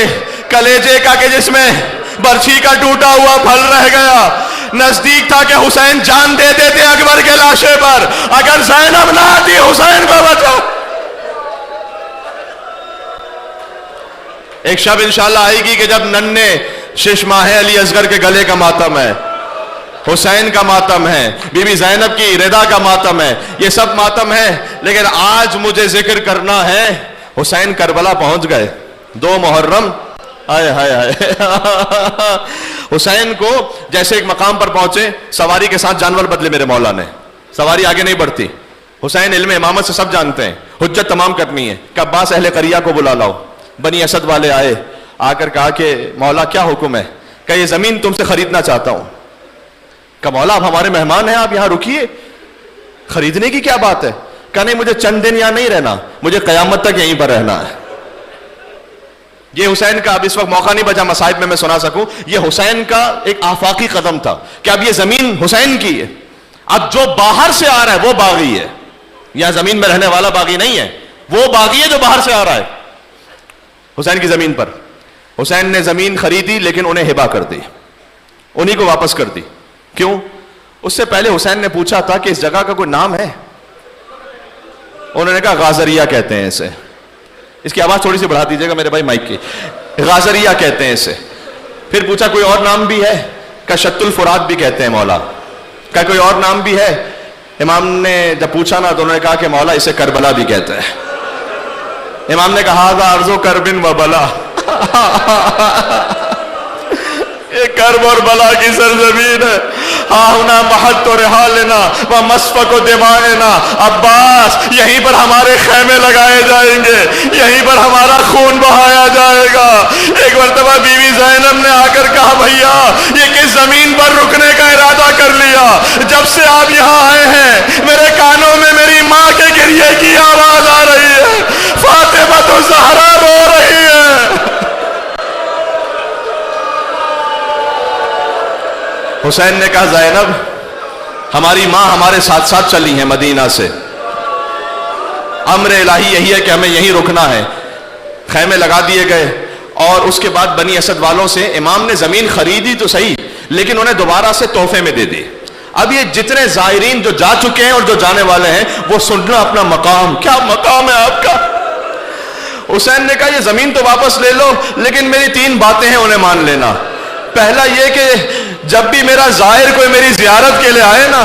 کلیجے کا کہ جس میں برچھی کا ٹوٹا ہوا پھل رہ گیا. نزدیک تھا کہ حسین جان دے دیتے اکبر کے لاشے پر, اگر زینب نہ آتی حسین کو بچا. ایک شب انشاءاللہ آئے گی کہ جب ننھے شش ماہ علی اصغر کے گلے کا ماتم ہے, حسین کا ماتم ہے, بی بی زینب کی رضا کا ماتم ہے, یہ سب ماتم ہے. لیکن آج مجھے ذکر کرنا ہے, حسین کربلا پہنچ گئے 2 محرم. آئے ہائے ہائے حسین کو جیسے ایک مقام پر پہنچے, سواری کے ساتھ جانور بدلے میرے مولا نے, سواری آگے نہیں بڑھتی. حسین علم امامت سے سب جانتے ہیں, حجت تمام کرنی ہے کہ عباس اہل قریہ کو بلا لاؤ. بنی اسد والے آئے, آ کر کہا کہ مولا کیا حکم ہے, کہ یہ زمین تم سے خریدنا چاہتا ہوں. کہ مولا آپ ہمارے مہمان ہیں, آپ یہاں رکیے, خریدنے کی کیا بات ہے. کہ نہیں, مجھے چند دن یہاں نہیں رہنا, مجھے قیامت تک یہیں پر رہنا ہے. یہ حسین کا, اب اس وقت موقع نہیں بچا مصائب میں سنا سکوں, یہ حسین کا ایک آفاقی قدم تھا کہ اب یہ زمین حسین کی ہے. اب جو باہر سے آ رہا ہے وہ باغی ہے, یہاں زمین میں رہنے والا باغی نہیں ہے, وہ باغی ہے جو باہر سے آ رہا ہے. حسین کی زمین پر حسین نے زمین خریدی, لیکن انہیں ہبا کر دی, انہی کو واپس کر دی. کیوں؟ اس سے پہلے حسین نے پوچھا تھا کہ اس جگہ کا کوئی نام ہے. انہوں نے کہا غازریہ کہتے ہیں اسے. اس کی آواز تھوڑی سی بڑھا دیجیے گا میرے بھائی مائک کی. غازریہ کہتے ہیں اسے. پھر پوچھا کوئی اور نام بھی ہے, کہ شت الفرات بھی کہتے ہیں مولا. کہ کوئی اور نام بھی ہے. امام نے جب پوچھا نا تو انہوں نے کہا کہ مولا اسے کربلا بھی کہتے ہیں. امام نے کہا ذا ارض کرب و بلا, یہ کرب اور بلا کی سرزمین ہے. ہاں ہونا محط و رحالنا و مسفک و دمائنا. عباس یہیں پر ہمارے خیمے لگائے جائیں گے, یہیں پر ہمارا خون بہایا جائے گا. ایک مرتبہ بی بی زینب نے آ کر کہا بھیا یہ کس زمین پر رکنے کا ارادہ کر لیا, جب سے آپ یہاں آئے ہیں میرے کانوں میں میری ماں کے گریے کی آواز آ رہی ہے, فاطمہ تو زہرا رو رہی ہے. حسین نے کہا زینب ہماری ماں ہمارے ساتھ ساتھ چلی ہیں مدینہ سے, امر الہی یہی ہے کہ ہمیں یہیں رکنا ہے. خیمے لگا دیے گئے, اور اس کے بعد بنی اسد والوں سے امام نے زمین خریدی تو صحیح, لیکن انہیں دوبارہ سے تحفے میں دے دی. اب یہ جتنے زائرین جو جا چکے ہیں اور جو جانے والے ہیں وہ سننا اپنا مقام, کیا مقام ہے آپ کا. حسین نے کہا یہ زمین تو واپس لے لو, لیکن میری 3 باتیں ہیں انہیں مان لینا. پہلا یہ کہ جب بھی میرا زائر کوئی میری زیارت کے لیے آئے نا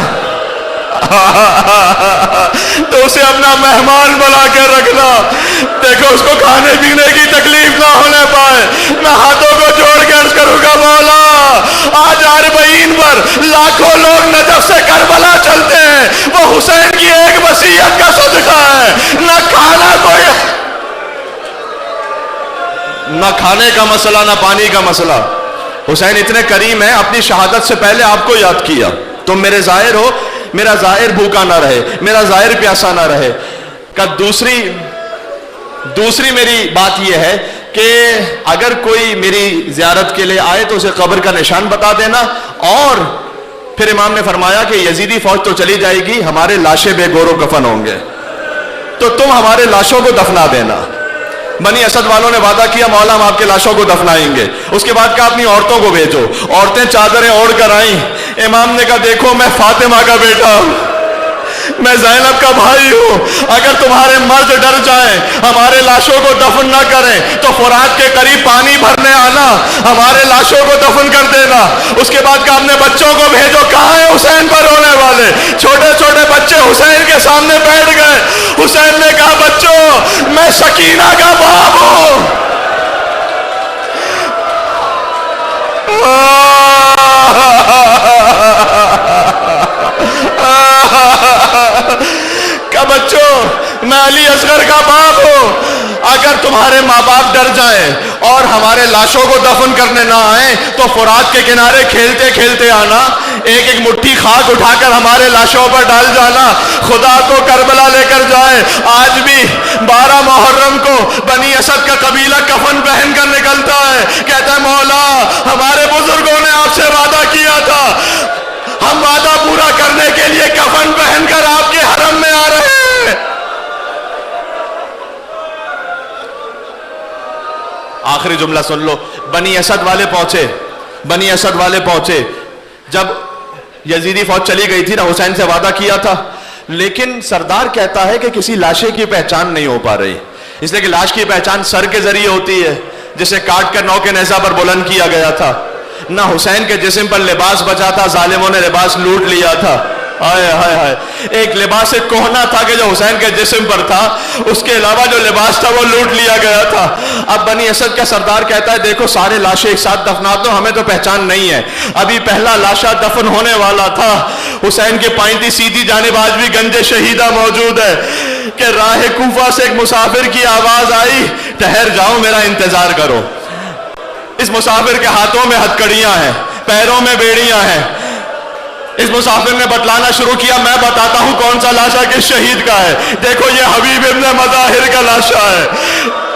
تو اسے اپنا مہمان بنا کے رکھنا. دیکھو اس کو کھانے پینے کی تکلیف نہ ہونے پائے. میں ہاتھوں کو جوڑ کے عرض کروں گا مولا آج اربعین پر لاکھوں لوگ نجف سے کربلا چلتے ہیں, وہ حسین کی ایک وصیت کا صدقہ ہے. نہ کھانا کوئی, نہ کھانے کا مسئلہ نہ پانی کا مسئلہ. حسین اتنے کریم ہیں, اپنی شہادت سے پہلے آپ کو یاد کیا, تم میرے زائر ہو, میرا زائر بھوکا نہ رہے, میرا زائر پیاسا نہ رہے. کہ دوسری میری بات یہ ہے کہ اگر کوئی میری زیارت کے لیے آئے تو اسے قبر کا نشان بتا دینا. اور پھر امام نے فرمایا کہ یزیدی فوج تو چلی جائے گی, ہمارے لاشیں بے گور و کفن ہوں گے, تو تم ہمارے لاشوں کو دفنا دینا. بنی اسد والوں نے وعدہ کیا مولا ہم آپ کے لاشوں کو دفنائیں گے. اس کے بعد کہا اپنی عورتوں کو بھیجو. عورتیں چادریں اوڑھ کر آئیں. امام نے کہا دیکھو میں فاطمہ کا بیٹا ہوں, میں زینب کا بھائی ہوں, اگر تمہارے مرد ڈر جائیں ہمارے لاشوں کو دفن نہ کریں تو فرات کے قریب پانی بھرنے آنا, ہمارے لاشوں کو دفن کر دینا. اس کے بعد کہا اپنے بچوں کو بھیجو, کہاں ہیں حسین پر رونے والے چھوٹے چھوٹے بچے حسین کے سامنے بیٹھ گئے. حسین نے کہا بچوں میں سکینہ کا باپ ہوں, کہ بچوں میں علی اصغر کا باپ ہوں, اگر تمہارے ماں باپ ڈر جائیں اور ہمارے لاشوں کو دفن کرنے نہ آئیں تو فرات کے کنارے کھیلتے کھیلتے آنا, ایک ایک مٹھی خاک اٹھا کر ہمارے لاشوں پر ڈال جانا, خدا تو کربلا لے کر جائے. آج بھی 12 محرم کو بنی اسد کا قبیلہ کفن پہن کر نکلتا ہے, کہتا ہے مولا ہمارے بزرگوں نے آپ سے وعدہ کیا تھا, ہم وعدہ پورا کرنے کے لیے کفن پہن کر آپ کے حرم میں آ رہے ہیں. آخری جملہ سن لو. بنی اسد والے پہنچے, بنی اسد والے پہنچے، جب یزیدی فوج چلی گئی تھی نا، حسین سے وعدہ کیا تھا، لیکن سردار کہتا ہے کہ کسی لاشے کی پہچان نہیں ہو پا رہی، اس لیے کہ لاش کی پہچان سر کے ذریعے ہوتی ہے جسے کاٹ کر نو کے نیزہ پر بلند کیا گیا تھا، نہ حسین کے جسم پر لباس بچا تھا، ظالموں نے لباس لوٹ لیا تھا، ہائے ہائے ہائے، ایک لباس کوہنا تھا کہ جو حسین کے جسم پر تھا، اس کے علاوہ جو لباس تھا وہ لوٹ لیا گیا تھا۔ اب بنی اسد کا سردار کہتا ہے دیکھو سارے لاشیں ایک ساتھ دفنا دو، ہمیں تو پہچان نہیں ہے، ابھی پہلا لاشا دفن ہونے والا تھا، حسین کے پائنتی سیدھی جانب آج بھی گنج شہیدہ موجود ہے کہ راہ کوفہ سے ایک مسافر کی آواز آئی، ٹھہر جاؤ میرا انتظار کرو۔ اس مسافر کے ہاتھوں میں ہتھکڑیاں ہیں، پیروں میں بیڑیاں ہیں، اس مسافر نے بتلانا شروع کیا، میں بتاتا ہوں کون سا لاشا کس شہید کا ہے، دیکھو یہ حبیب ابن مظاہر کا لاشا ہے،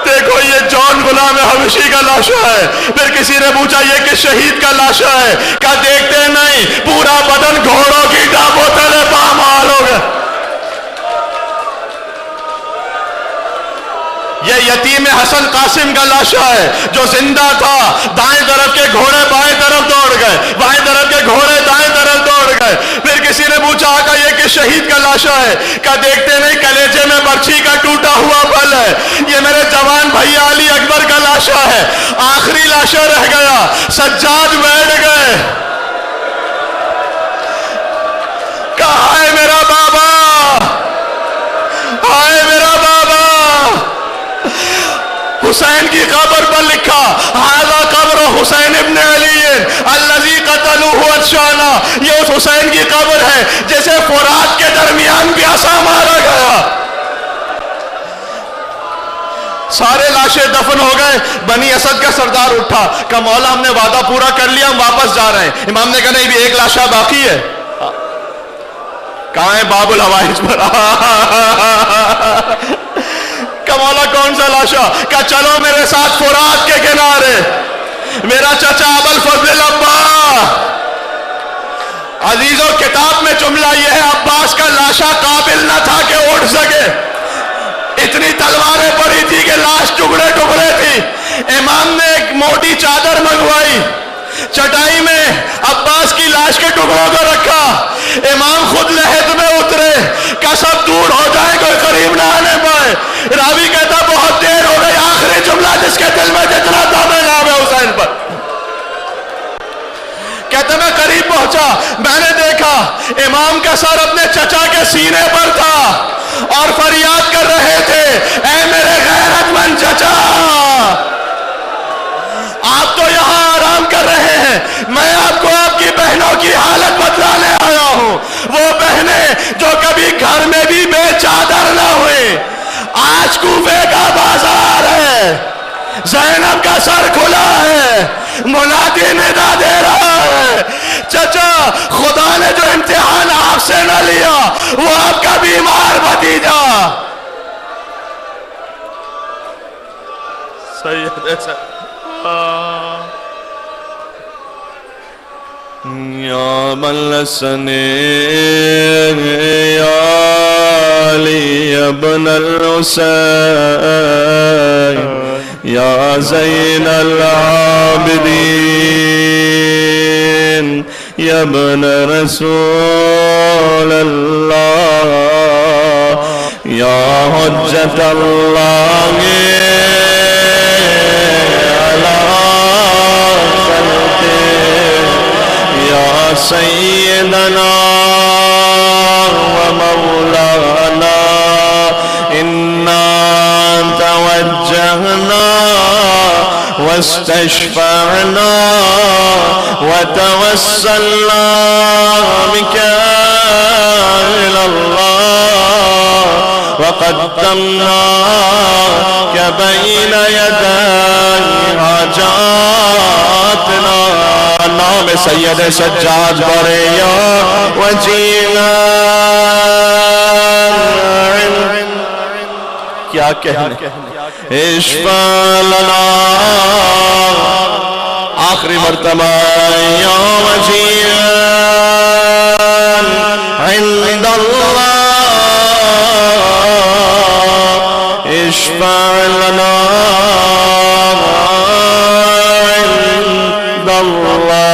دیکھو یہ جون غلام حبشی کا لاشا ہے۔ پھر کسی نے پوچھا یہ کس شہید کا لاشا ہے، کہا دیکھتے نہیں پورا بدن گھوڑوں کی ٹانپوں تلے پامال ہو گئے۔ یہ یتیم حسن قاسم کا لاشا ہے جو زندہ تھا، دائیں طرف کے گھوڑے بائیں طرف دوڑ گئے، بائیں طرف کے گھوڑے دائیں طرف دوڑ گئے۔ پھر کسی نے پوچھا آقا یہ کس شہید کا لاشا ہے، کہا دیکھتے نہیں کلیجے میں برچھی کا ٹوٹا ہوا پھل ہے، یہ میرے جوان بھائی علی اکبر کا لاشا ہے۔ آخری لاشا رہ گیا، سجاد بیٹھ گئے، کہا ہائے میرا بابا، ہائے میرا بابا۔ حسین کی قبر پر لکھا ھذا قبر حسین ابن علی الذی قتلوہ عطشانا، یہ اس حسین کی قبر ہے جسے فرات کے درمیان پیاسا مارا گیا۔ سارے لاشیں دفن ہو گئے، بنی اسد کا سردار اٹھا، کہا مولا ہم نے وعدہ پورا کر لیا، ہم واپس جا رہے ہیں۔ امام نے کہا نہیں بھی ایک لاشا باقی ہے، کہاں ہے باب الحوائج پر؟ کہ مولا کون سا لاشا؟ کہ چلو میرے ساتھ فرات کے کنارے، میرا چچا ابو الفضل العباس۔ عزیزوں کتاب میں جملہ یہ ہے عباس کا لاشا قابل نہ تھا کہ اٹھ سکے، اتنی تلواریں پڑی تھی کہ لاش ٹکڑے ٹکڑے تھی۔ امام نے ایک موٹی چادر منگوائی، چٹائی میں عباس کی لاش کے ٹکڑوں کو رکھا، امام خود لحد میں اترے کہ سب دور ہو جائے کوئی قریب نہ آنے پائے۔ راوی کہتا بہت دیر ہو گئی، آخری جملہ جس کے دل میں جتنا تھا میں نام حسین پر، کہتا میں قریب پہنچا، میں نے دیکھا امام کا سر اپنے چچا کے سینے پر تھا اور فریاد کر رہے تھے اے میرے غیرت مند چچا، آپ تو یہاں آرام کر رہے ہیں، میں آپ کو آپ کی بہنوں کی حالت بتلانے آیا ہوں، وہ بہنیں جو کبھی گھر میں بھی بے چادر نہ ہوئی، آج کوفے کا بازار ہے، زینب کا سر کھلا ہے، منادی ندا دے رہا ہے، چچا خدا نے جو امتحان آپ سے نہ لیا وہ آپ کا بیمار بھتیجا سید یا من لسنے یا علی ابن الحسین یا زین العابدین یا ابن رسول اللہ یا حجت اللہ سیدنا و مولانا انا توجہنا واستشفعنا وتوسلنا بك إلى الله وقدمناك بين يدي حاجاتنا نام سید سجاد بریا وجیلا کیا کہنے اشفع لنا آخری مرتبہ یا وجیلا عند اللہ اشفع لنا عند اللہ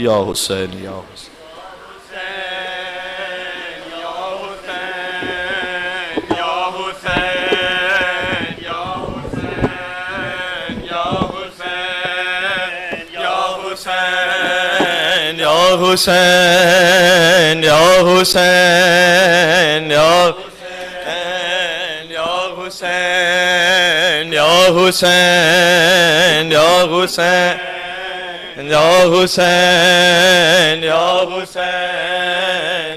یا حسین یا حسین حسین یا حسین یا حسین یا حسین یا حسین یا حسین یا حسین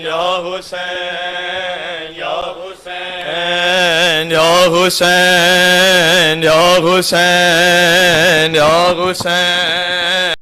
یا حسین یا حسین یا حسین یا حسین یا حسین